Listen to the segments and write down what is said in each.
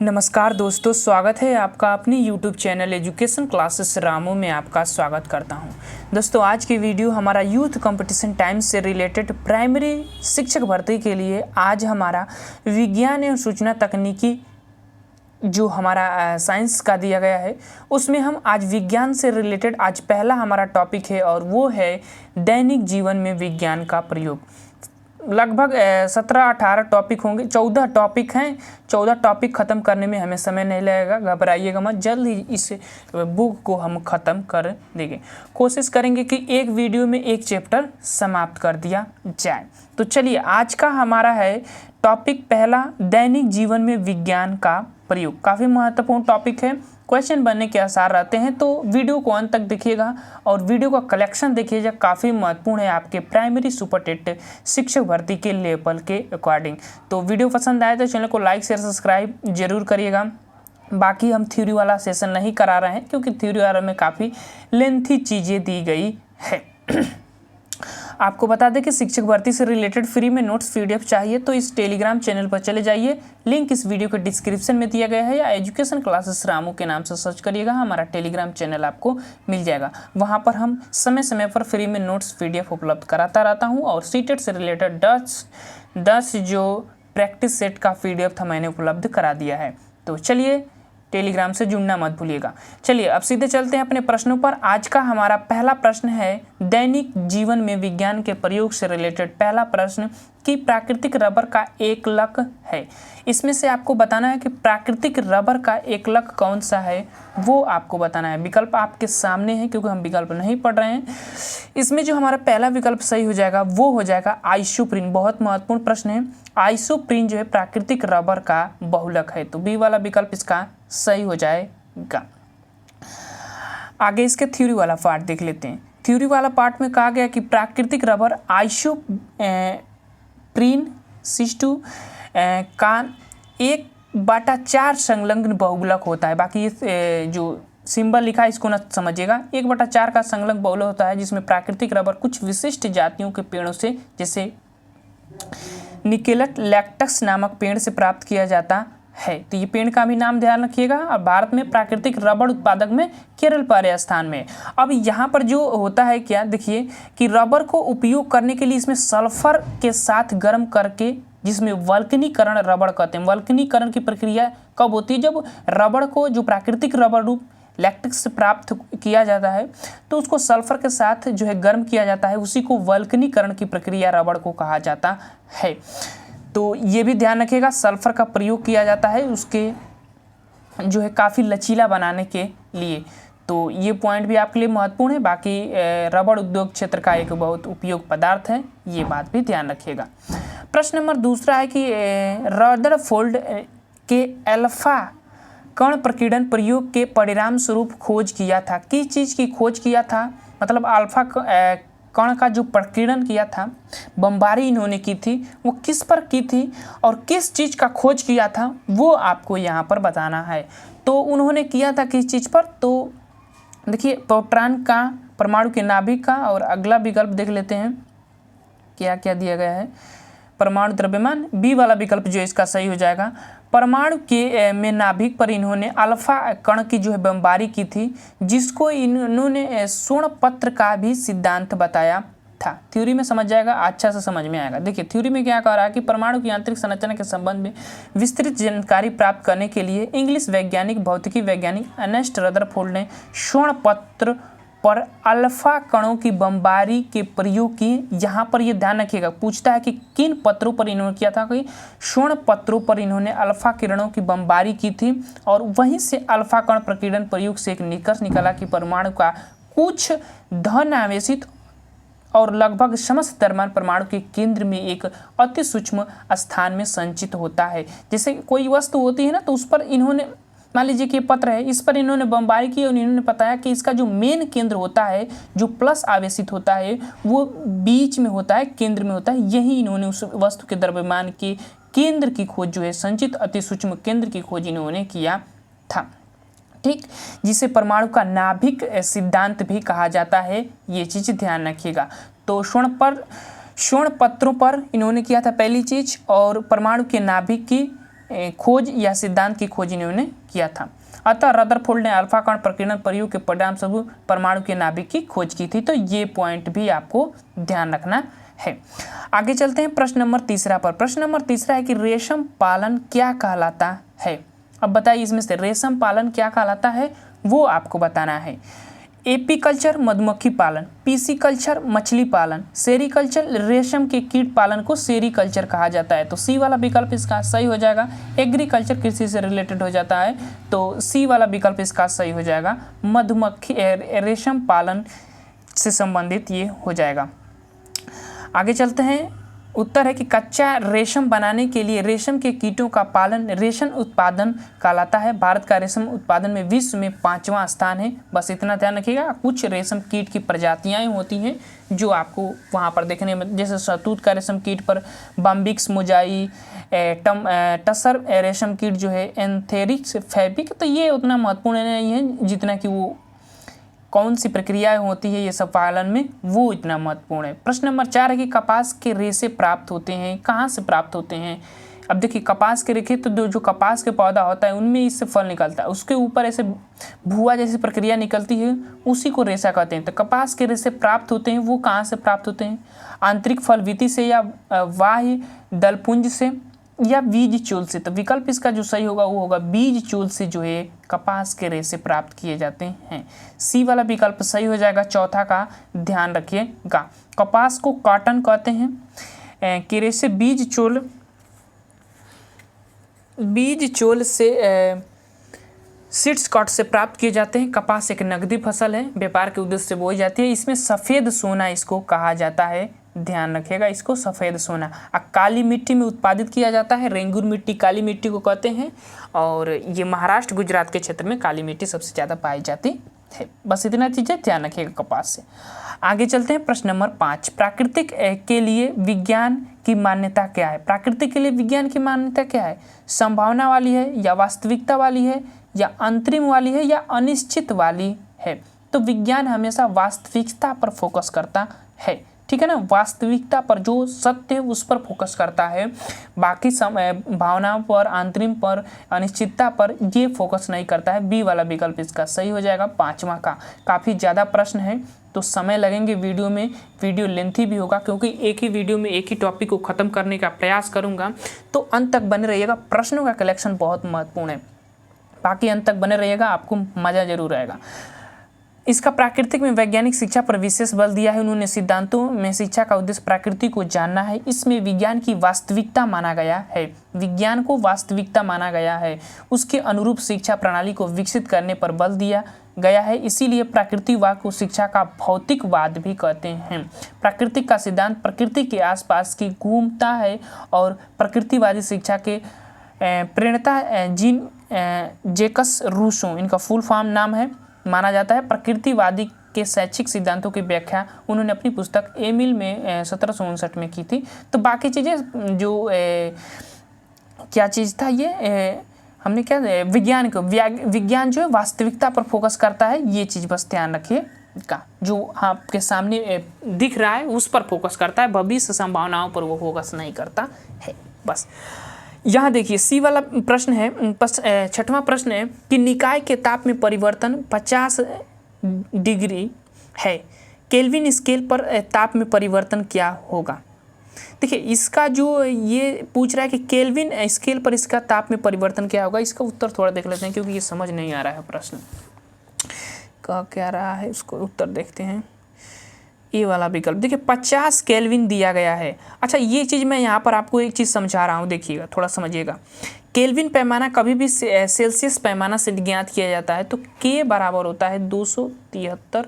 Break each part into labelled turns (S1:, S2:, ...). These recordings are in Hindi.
S1: नमस्कार दोस्तों, स्वागत है आपका अपनी YouTube channel education classes Ramu में आपका स्वागत करता हूं। दोस्तों, आज की वीडियो हमारा यूथ कंपटीशन टाइम्स से रिलेटेड प्राइमरी शिक्षक भर्ती के लिए आज हमारा विज्ञान एवं सूचना तकनीकी जो हमारा साइंस का दिया गया है उसमें हम आज विज्ञान से रिलेटेड आज पहला हमारा टॉपिक है और वो है दैनिक जीवन में विज्ञान का प्रयोग। लगभग 17-18 टॉपिक होंगे, 14 टॉपिक हैं। 14 टॉपिक ख़त्म करने में हमें समय नहीं लगेगा, घबराइएगा मत, जल्द ही इस बुक को हम ख़त्म कर देंगे। कोशिश करेंगे कि एक वीडियो में एक चैप्टर समाप्त कर दिया जाए। तो चलिए, आज का हमारा है टॉपिक पहला, दैनिक जीवन में विज्ञान का प्रयोग। काफ़ी महत्वपूर्ण टॉपिक है, क्वेश्चन बनने के आसार रहते हैं, तो वीडियो को अंत तक देखिएगा और वीडियो का कलेक्शन देखिएगा, काफ़ी महत्वपूर्ण है आपके प्राइमरी सुपर टेट शिक्षक भर्ती के लेवल के अकॉर्डिंग। तो वीडियो पसंद आए तो चैनल को लाइक शेयर सब्सक्राइब जरूर करिएगा। बाकी हम थ्योरी वाला सेशन नहीं करा रहे हैं क्योंकि थ्योरी वाला में काफ़ी लेंथी चीज़ें दी गई है। आपको बता दें कि शिक्षक भर्ती से रिलेटेड फ्री में नोट्स PDF चाहिए तो इस टेलीग्राम चैनल पर चले जाइए, लिंक इस वीडियो के डिस्क्रिप्शन में दिया गया है, या एजुकेशन क्लासेस रामू के नाम से सर्च करिएगा, हमारा टेलीग्राम चैनल आपको मिल जाएगा। वहां पर हम समय समय पर फ्री में नोट्स PDF उपलब्ध कराता रहता हूं और सीटेट से रिलेटेड 10 जो प्रैक्टिस सेट का PDF था मैंने उपलब्ध करा दिया है। तो चलिए, टेलीग्राम से जुड़ना मत भूलिएगा। चलिए अब सीधे चलते हैं अपने प्रश्नों पर। आज का हमारा पहला प्रश्न है दैनिक जीवन में विज्ञान के प्रयोग से रिलेटेड पहला प्रश्न कि प्राकृतिक रबर का एकलक है। इसमें से आपको बताना है कि प्राकृतिक रबर का एकलक कौन सा है, वो आपको बताना है। विकल्प आपके सामने है क्योंकि हम विकल्प नहीं पढ़ रहे हैं। इसमें जो हमारा पहला विकल्प सही हो जाएगा वो हो जाएगा आइसोप्रीन। बहुत महत्वपूर्ण प्रश्न है। आइसोप्रीन जो है प्राकृतिक रबर का बहुलक है, तो बी वाला विकल्प इसका सही हो जाएगा। आगे इसके थ्योरी वाला पार्ट देख लेते हैं। थ्योरी वाला पार्ट में कहा गया कि प्राकृतिक रबर आइसोप्रीन सिस्टू का 1/4 संलग्न बहुलक होता है। बाकी ये जो सिंबल लिखा है इसको ना समझिएगा। 1/4 का संलग्न बहुलक होता है जिसमें प्राकृतिक रबर कुछ विशिष्ट जातियों के पेड़ों से, जैसे निकेलट लैक्टस नामक पेड़ से प्राप्त किया जाता है। तो ये पेड़ का भी नाम ध्यान रखिएगा। और भारत में प्राकृतिक रबर उत्पादक में केरल पहले स्थान में। अब यहाँ पर जो होता है क्या, देखिए कि रबर को उपयोग करने के लिए इसमें सल्फर के साथ गर्म करके, जिसमें वल्कनीकरण रबर कहते हैं। वल्कनीकरण की प्रक्रिया कब होती है, जब रबर को जो प्राकृतिक रबर रूप लैक्टिक से प्राप्त किया जाता है तो उसको सल्फर के साथ जो है गर्म किया जाता है, उसी को वल्कनीकरण की प्रक्रिया रबर को कहा जाता है। तो ये भी ध्यान रखिएगा, सल्फर का प्रयोग किया जाता है उसके जो है काफ़ी लचीला बनाने के लिए। तो ये पॉइंट भी आपके लिए महत्वपूर्ण है। बाकी रबर उद्योग क्षेत्र का एक बहुत उपयोग पदार्थ है, ये बात भी ध्यान रखिएगा। प्रश्न नंबर दूसरा है कि रदरफोर्ड के अल्फा कण प्रकीर्णन प्रयोग के परिणाम स्वरूप खोज किया था। किस चीज़ की खोज किया था, मतलब अल्फा कण का जो प्रकीर्णन किया था, बमबारी इन्होंने की थी, वो किस पर की थी और किस चीज़ का खोज किया था, वो आपको यहाँ पर बताना है। तो उन्होंने किया था किस चीज़ पर, तो देखिए प्रोटॉन का, परमाणु के नाभिक का, और अगला विकल्प देख लेते हैं क्या क्या दिया गया है। परमाणु द्रव्यमान, बी वाला विकल्प जो इसका सही हो जाएगा। परमाणु के में नाभिक पर इन्होंने अल्फा कण की जो है बमबारी की थी, जिसको इन्होंने स्वर्ण पत्र का भी सिद्धांत बताया था। थ्योरी में समझ जाएगा, अच्छा से समझ में आएगा। देखिए थ्योरी में क्या कह रहा है कि परमाणु की आंतरिक संरचना के संबंध में विस्तृत जानकारी प्राप्त करने के लिए इंग्लिश वैज्ञानिक भौतिकी वैज्ञानिक अर्नेस्ट रदरफोर्ड ने स्वर्ण पत्र पर अल्फा कणों की बमबारी के प्रयोग की। यहाँ पर ये ध्यान रखिएगा, पूछता है कि किन पत्रों पर इन्होंने किया था, कि स्वर्ण पत्रों पर इन्होंने अल्फा किरणों की बमबारी की थी। और वहीं से अल्फा कण प्रकीर्णन प्रयोग से एक निष्कर्ष निकला कि परमाणु का कुछ धन आवेशित और लगभग समस्त द्रव्यमान परमाणु के केंद्र में एक अति सूक्ष्म स्थान में संचित होता है। जैसे कोई वस्तु होती है ना, तो उस पर इन्होंने, मान लीजिए कि ये पत्र है, इस पर इन्होंने बमबारी की और इन्होंने बताया कि इसका जो मेन केंद्र होता है, जो प्लस आवेशित होता है, वो बीच में होता है, केंद्र में होता है। यही इन्होंने उस वस्तु के द्रव्यमान के केंद्र की खोज जो है, संचित अति सूक्ष्म केंद्र की खोज इन्होंने किया था। ठीक, जिसे परमाणु का नाभिक सिद्धांत भी कहा जाता है, ये चीज़ ध्यान रखिएगा। तो स्वर्ण पत्रों पर इन्होंने किया था पहली चीज, और परमाणु के नाभिक की खोज या सिद्धांत की खोज इन्होंने किया था। अतः रदरफोर्ड ने अल्फा कण प्रकीर्णन प्रयोग के परिणाम स्वरूप परमाणु के नाभिक की खोज की थी। तो ये पॉइंट भी आपको ध्यान रखना है। आगे चलते हैं प्रश्न नंबर तीसरा पर। प्रश्न नंबर तीसरा है कि रेशम पालन क्या कहलाता है। अब बताइए इसमें से रेशम पालन क्या कहलाता है, वो आपको बताना है। एपीकल्चर मधुमक्खी पालन, पीसीकल्चर मछली पालन, सेरीकल्चर रेशम के कीट पालन को सेरीकल्चर कहा जाता है। तो सी वाला विकल्प इसका सही हो जाएगा। एग्रीकल्चर कृषि से रिलेटेड हो जाता है, तो सी वाला विकल्प इसका सही हो जाएगा। मधुमक्खी रेशम पालन से संबंधित ये हो जाएगा। आगे चलते हैं। उत्तर है कि कच्चा रेशम बनाने के लिए रेशम के कीटों का पालन रेशम उत्पादन कहलाता है। भारत का रेशम उत्पादन में विश्व में 5वां स्थान है। बस इतना ध्यान रखिएगा। कुछ रेशम कीट की प्रजातियां होती हैं जो आपको वहां पर देखने में, जैसे शहतूत का रेशम कीट पर बॉम्बिक्स मोजाई, टसर रेशम कीट जो है एंथेरिक्स फैबिक, तो ये उतना महत्वपूर्ण नहीं है जितना कि वो कौन सी प्रक्रियाएं होती है ये सब पालन में, वो इतना महत्वपूर्ण है। प्रश्न नंबर 4 है कि कपास के रेशे प्राप्त होते हैं, कहाँ से प्राप्त होते हैं। अब देखिए कपास के रेशे तो जो कपास के पौधा होता है उनमें इससे फल निकलता है, उसके ऊपर ऐसे भुआ जैसी प्रक्रिया निकलती है, उसी को रेशा कहते हैं। तो कपास के रेशे प्राप्त होते हैं, वो कहाँ से प्राप्त होते हैं। आंतरिक फल विधि से या बाह्य दलपुंज से या बीज चूल से। तो विकल्प इसका जो सही होगा वो होगा बीज चूल से जो है कपास के रेशे प्राप्त किए जाते हैं। सी वाला विकल्प सही हो जाएगा। चौथा का ध्यान रखिएगा। कपास को कॉटन कहते हैं कि रेशे बीज चोल से सीड्स कॉट से प्राप्त किए जाते हैं। कपास एक नकदी फसल है, व्यापार के उद्देश्य से बोई जाती है। इसमें सफ़ेद सोना इसको कहा जाता है, ध्यान रखिएगा, इसको सफ़ेद सोना। काली मिट्टी में उत्पादित किया जाता है। रेंगुर मिट्टी काली मिट्टी को कहते हैं, और ये महाराष्ट्र गुजरात के क्षेत्र में काली मिट्टी सबसे ज़्यादा पाई जाती है। बस इतना चीज़ें ध्यान रखिएगा कपास से। आगे चलते हैं प्रश्न नंबर 5। प्राकृतिक के लिए विज्ञान की मान्यता क्या है। प्राकृतिक के लिए विज्ञान की मान्यता क्या है। संभावना वाली है या वास्तविकता वाली है या अंतरिम वाली है या अनिश्चित वाली है। तो विज्ञान हमेशा वास्तविकता पर फोकस करता है, ठीक है ना। वास्तविकता पर, जो सत्य है उस पर फोकस करता है। बाकी भावनाओं पर, अंतरिम पर, अनिश्चितता पर ये फोकस नहीं करता है। बी वाला विकल्प इसका सही हो जाएगा। 5वां का काफ़ी ज़्यादा प्रश्न है तो समय लगेंगे वीडियो में, वीडियो लेंथी भी होगा क्योंकि एक ही वीडियो में एक ही टॉपिक को ख़त्म करने का प्रयास करूँगा। तो अंत तक बने रहिएगा। प्रश्नों का कलेक्शन बहुत महत्वपूर्ण है, बाकी अंत तक बने रहिएगा, आपको मज़ा जरूर आएगा। इसका प्राकृतिक में वैज्ञानिक शिक्षा पर विशेष बल दिया है। उन्होंने सिद्धांतों में शिक्षा का उद्देश्य प्रकृति को जानना है। इसमें विज्ञान की वास्तविकता माना गया है, विज्ञान को वास्तविकता माना गया है। उसके अनुरूप शिक्षा प्रणाली को विकसित करने पर बल दिया गया है। इसीलिए प्राकृतिकवाद को शिक्षा का भौतिकवाद भी कहते हैं। प्राकृतिक का सिद्धांत प्रकृति के आसपास की घूमता है और प्रकृतिवादी शिक्षा के प्रणेता जीन जैकस रूसो, इनका फुल फॉर्म नाम है, माना जाता है। प्रकृतिवादी के शैक्षिक सिद्धांतों की व्याख्या उन्होंने अपनी पुस्तक एमिल में 1759 में की थी। तो बाकी चीज़ें जो क्या चीज़ था ये हमने क्या विज्ञान को विज्ञान जो है वास्तविकता पर फोकस करता है, ये चीज़ बस ध्यान रखिए का। जो आपके सामने दिख रहा है उस पर फोकस करता है, भविष्य संभावनाओं पर वो फोकस नहीं करता है। बस यहाँ देखिए सी वाला प्रश्न है, 6वां प्रश्न है कि निकाय के ताप में परिवर्तन 50 डिग्री है, केल्विन स्केल पर ताप में परिवर्तन क्या होगा। देखिए इसका जो ये पूछ रहा है कि केल्विन स्केल पर इसका ताप में परिवर्तन क्या होगा, इसका उत्तर थोड़ा देख लेते हैं क्योंकि ये समझ नहीं आ रहा है प्रश्न कह क्या रहा है, उसको उत्तर देखते हैं। ये वाला विकल्प देखिए 50 केल्विन दिया गया है। अच्छा ये चीज़ मैं यहाँ पर आपको एक चीज़ समझा रहा हूँ, देखिएगा थोड़ा समझिएगा। केल्विन पैमाना कभी भी सेल्सियस पैमाना से ज्ञात किया जाता है, तो के बराबर होता है 273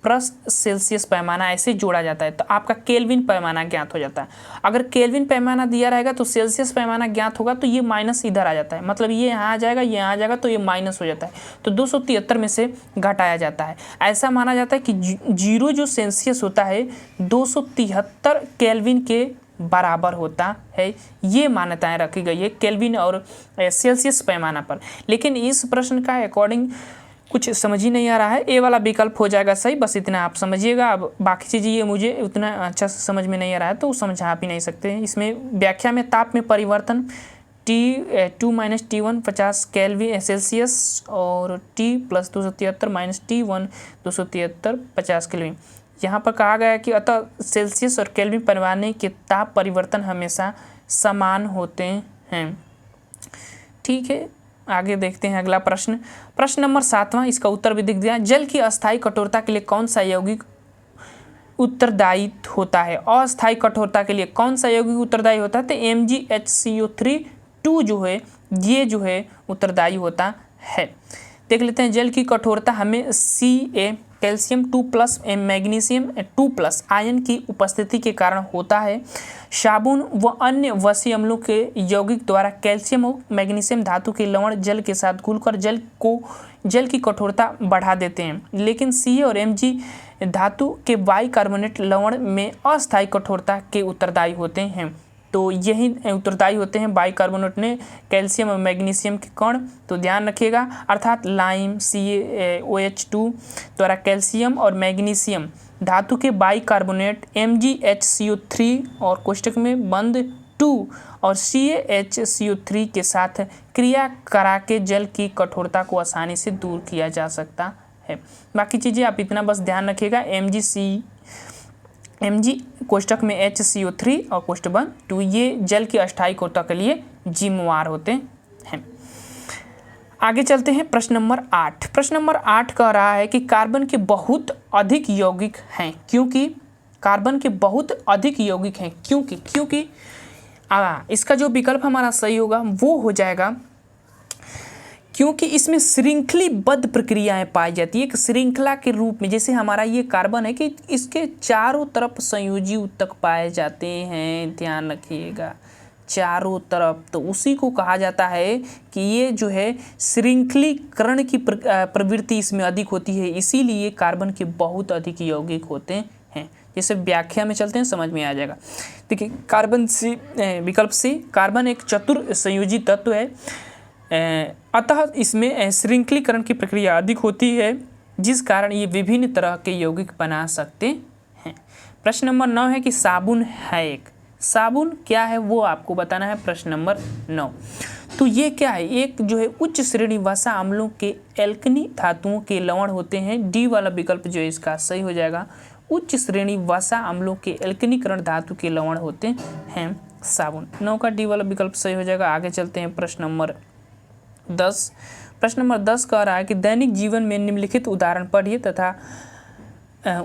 S1: प्लस सेल्सियस पैमाना, ऐसे जोड़ा जाता है तो आपका केल्विन पैमाना ज्ञात हो जाता है। अगर केल्विन पैमाना दिया रहेगा तो सेल्सियस पैमाना ज्ञात होगा, तो ये माइनस इधर आ जाता है, मतलब ये यहाँ आ जाएगा, ये यहाँ आ जाएगा, तो ये माइनस हो जाता है, तो 273 में से घटाया जाता है। ऐसा माना जाता है कि जीरो जो सेल्सियस होता है 273 केल्विन के बराबर होता है। ये मान्यताएं रखी गई है केल्विन और सेल्सियस पैमाना पर। लेकिन इस प्रश्न का अकॉर्डिंग कुछ समझ ही नहीं आ रहा है, ए वाला विकल्प हो जाएगा सही, बस इतना आप समझिएगा। अब बाकी चीज़ें ये मुझे उतना अच्छा से समझ में नहीं आ रहा है तो समझा भी नहीं सकते हैं। इसमें व्याख्या में ताप में परिवर्तन T2 minus T1 50 kelvin Celsius और T plus 273 minus T1 273 50 kelvin. यहाँ पर कहा गया है कि अतः सेल्सियस और केल्विन पैमाने के ताप परिवर्तन हमेशा समान होते हैं। ठीक है, आगे देखते हैं अगला प्रश्न। प्रश्न नंबर 7वां, इसका उत्तर भी दिख दिया। जल की अस्थायी कठोरता के लिए कौन सा यौगिक उत्तरदायी होता है? अस्थायी कठोरता के लिए कौन सा यौगिक उत्तरदायी होता है? तो MgHCO3 जो है ये जो है उत्तरदायी होता है। देख लेते हैं, जल की कठोरता हमें Ca कैल्शियम 2+ मैग्नीशियम 2+ आयन की उपस्थिति के कारण होता है। साबुन व अन्य वसी अम्लों के यौगिक द्वारा कैल्शियम और मैग्नीशियम धातु के लवण जल के साथ घुलकर जल की कठोरता बढ़ा देते हैं, लेकिन Ca और Mg धातु के बाइकार्बोनेट लवण में अस्थायी कठोरता के उत्तरदायी होते हैं। तो यही उत्तरदायी होते हैं बाइकार्बोनेट ने कैल्शियम और मैग्नीशियम के कण। तो ध्यान रखिएगा, अर्थात लाइम CaOH2 द्वारा कैल्शियम और मैग्नीशियम धातु के बाइकार्बोनेट MgHCO3 और कोष्टक में बंद 2 और CaHCO3 के साथ क्रिया करा के जल की कठोरता को आसानी से दूर किया जा सकता है। बाकी चीज़ें आप इतना बस ध्यान रखिएगा, Mg कोष्टक में HCO3 और कोष्टक बंद 2 ये जल की अस्थायी कठोरता के लिए जिम्मेवार होते हैं। आगे चलते हैं प्रश्न नंबर 8। प्रश्न नंबर 8 कह रहा है कि कार्बन के बहुत अधिक यौगिक हैं क्योंकि कार्बन के बहुत अधिक यौगिक हैं क्योंकि इसका जो विकल्प हमारा सही होगा वो हो जाएगा क्योंकि इसमें श्रृंखलीबद्ध प्रक्रियाएं पाई जाती है। एक श्रृंखला के रूप में, जैसे हमारा ये कार्बन है कि इसके चारों तरफ संयोजी ऊतक पाए जाते हैं। ध्यान रखिएगा, चारों तरफ, तो उसी को कहा जाता है कि ये जो है श्रृंखलीकरण की प्रवृत्ति इसमें अधिक होती है, इसीलिए कार्बन के बहुत अधिक यौगिक होते हैं। जैसे व्याख्या में चलते हैं, समझ में आ जाएगा। देखिए, कार्बन सी विकल्प सी, कार्बन एक चतुर संयोजी तत्व है, अतः इसमें श्रृंखलीकरण की प्रक्रिया अधिक होती है, जिस कारण ये विभिन्न तरह के यौगिक बना सकते हैं। प्रश्न नंबर 9 है कि साबुन है एक, साबुन क्या है वो आपको बताना है। प्रश्न नंबर 9, तो ये क्या है? एक जो है उच्च श्रेणी वसा अम्लों के एल्कनी धातुओं के लवण होते हैं। डी वाला विकल्प जो है इसका सही हो जाएगा। उच्च श्रेणी वसा अम्लों के एल्कनीकरण धातु के लवण होते हैं साबुन। 9 का डी वाला विकल्प सही हो जाएगा। आगे चलते हैं प्रश्न नंबर 10। प्रश्न नंबर 10 कह रहा है कि दैनिक जीवन में निम्नलिखित उदाहरण पढ़िए तथा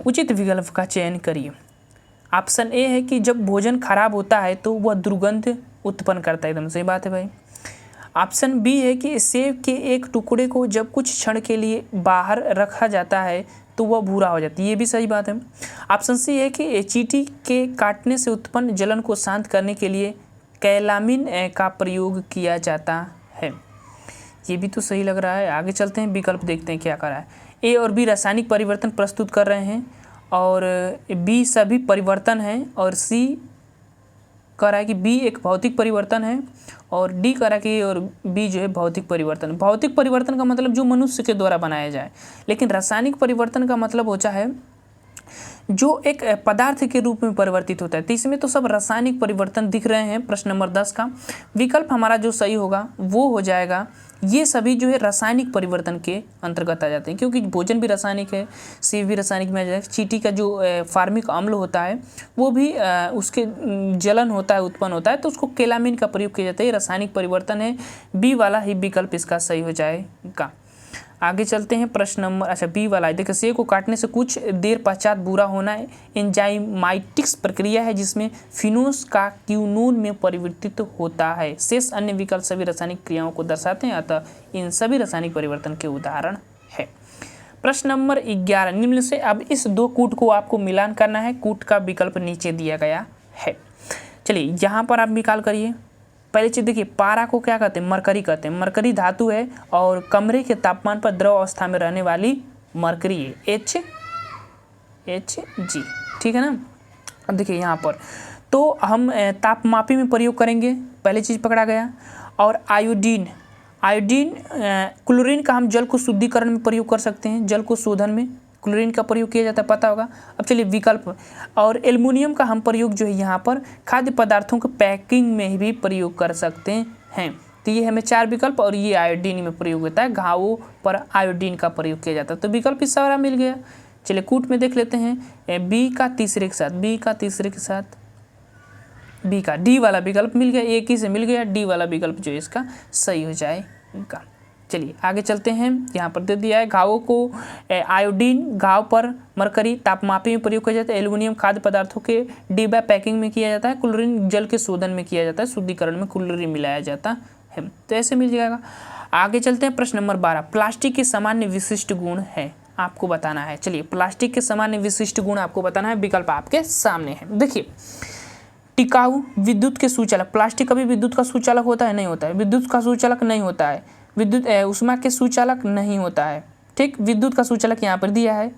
S1: उचित विकल्प का चयन करिए। ऑप्शन ए है कि जब भोजन खराब होता है तो वह दुर्गंध उत्पन्न करता है। एकदम सही बात है भाई। ऑप्शन बी है कि सेब के एक टुकड़े को जब कुछ क्षण के लिए बाहर रखा जाता है तो वह भूरा हो जाती है। ये भी सही बात है। ऑप्शन सी है कि चींटी के काटने से उत्पन्न जलन को शांत करने के लिए कैलामिन का प्रयोग किया जाता है। ये भी तो सही लग रहा है। आगे चलते हैं, विकल्प देखते हैं क्या कर रहा है। ए और बी रासायनिक परिवर्तन प्रस्तुत कर रहे हैं और बी सभी परिवर्तन हैं और सी कह रहा है कि बी एक भौतिक परिवर्तन है और डी कह रहा है कि और बी जो है भौतिक परिवर्तन। भौतिक परिवर्तन का मतलब जो मनुष्य के द्वारा बनाया जाए, लेकिन रासायनिक परिवर्तन का मतलब होता है जो एक पदार्थ के रूप में परिवर्तित होता है। तो इसमें तो सब रासायनिक परिवर्तन दिख रहे हैं। प्रश्न नंबर 10 का विकल्प हमारा जो सही होगा वो हो जाएगा, ये सभी जो है रासायनिक परिवर्तन के अंतर्गत आ जाते हैं, क्योंकि भोजन भी रासायनिक है, सेब भी रासायनिक में आ जाएगा। चींटी का जो फार्मिक अम्ल होता है वो भी उसके जलन होता है, उत्पन्न होता है, तो उसको केलामिन का प्रयोग किया जाता है। ये रासायनिक परिवर्तन है। बी वाला ही विकल्प इसका सही हो जाएगा। आगे चलते हैं प्रश्न नंबर बी वाला है। देखिए, सेब को काटने से कुछ देर पश्चात बुरा होना एंजाइमाइटिक्स प्रक्रिया है जिसमें फिनोस का क्यूनोन में परिवर्तित होता है। शेष अन्य विकल्प सभी रासायनिक क्रियाओं को दर्शाते हैं, अतः इन सभी रासायनिक परिवर्तन के उदाहरण है। प्रश्न नंबर 11, निम्न से अब इस दो कूट को आपको मिलान करना है। कूट का विकल्प नीचे दिया गया है। चलिए यहाँ पर आप निकाल करिए। पहले चीज देखिए, पारा को क्या कहते हैं? मरकरी कहते हैं। मरकरी धातु है और कमरे के तापमान पर द्रव अवस्था में रहने वाली मरकरी है, Hg, ठीक है ना। अब देखिए यहाँ पर तो हम तापमापी में प्रयोग करेंगे, पहली चीज़ पकड़ा गया। और आयोडीन क्लोरीन का हम जल को शुद्धिकरण में प्रयोग कर सकते हैं, जल को शोधन में क्लोरीन का प्रयोग किया जाता है, पता होगा। अब चलिए विकल्प, और एल्युमिनियम का हम प्रयोग जो है यहाँ पर खाद्य पदार्थों के पैकिंग में भी प्रयोग कर सकते हैं। तो ये हमें 4 विकल्प, और ये आयोडीन में प्रयोग होता है, घावों पर आयोडीन का प्रयोग किया जाता है। तो विकल्प इस सारा मिल गया। चलिए कूट में देख लेते हैं, बी का तीसरे के साथ बी का डी वाला विकल्प मिल गया, एक ही से मिल गया, डी वाला विकल्प जो है इसका सही हो जाएगा। चलिए आगे चलते हैं। यहाँ पर दे दिया है घावों को आयोडीन, घाव पर मरकरी तापमापी में प्रयोग किया जाता है, एल्युमिनियम खाद्य पदार्थों के डिब्बा पैकिंग में किया जाता है, क्लोरीन जल के शोधन में किया जाता है, शुद्धिकरण में क्लोरीन मिलाया जाता है। तो ऐसे मिल जाएगा। आगे चलते हैं प्रश्न नंबर 12, प्लास्टिक के सामान्य विशिष्ट गुण है, आपको बताना है। चलिए प्लास्टिक के सामान्य विशिष्ट गुण आपको बताना है, विकल्प आपके सामने है। देखिए टिकाऊ, विद्युत के सुचालक, प्लास्टिक कभी विद्युत का सुचालक होता है? नहीं होता है। विद्युत का सुचालक नहीं होता है, विद्युत उष्मा के सुचालक नहीं होता है, ठीक। विद्युत का सुचालक यहाँ पर दिया है।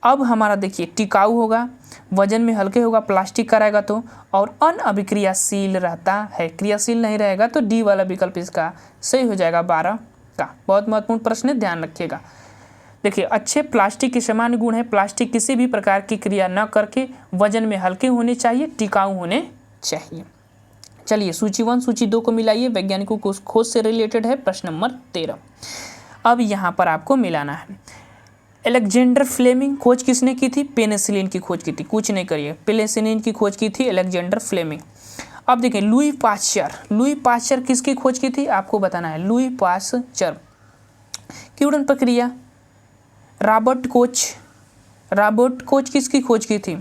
S1: अब हमारा देखिए टिकाऊ होगा, वजन में हल्के होगा, प्लास्टिक का रहेगा तो, और अनअभिक्रियाशील रहता है, क्रियाशील नहीं रहेगा, तो डी वाला विकल्प इसका सही हो जाएगा 12 का। बहुत महत्वपूर्ण प्रश्न है, ध्यान रखिएगा। देखिए अच्छे प्लास्टिक के सामान्य गुण है, प्लास्टिक किसी भी प्रकार की क्रिया न करके वजन में हल्के होने चाहिए, टिकाऊ होने चाहिए। चलिए सूची 1 सूची 2 को मिलाइए, वैज्ञानिकों को खोज से रिलेटेड है, प्रश्न नंबर 13। अब यहाँ पर आपको मिलाना है। अलेक्जेंडर फ्लेमिंग खोज किसने की थी? पेनिसिलिन की खोज की थी, कुछ नहीं करिए, पेनिसिलिन की खोज की थी अलेक्जेंडर फ्लेमिंग। अब देखिए लुई पाश्चर किसकी खोज की थी? आपको बताना है। Louis Pasteur. क्यूडन प्रक्रिया, रॉबर्ट कोच किसकी खोज की थी?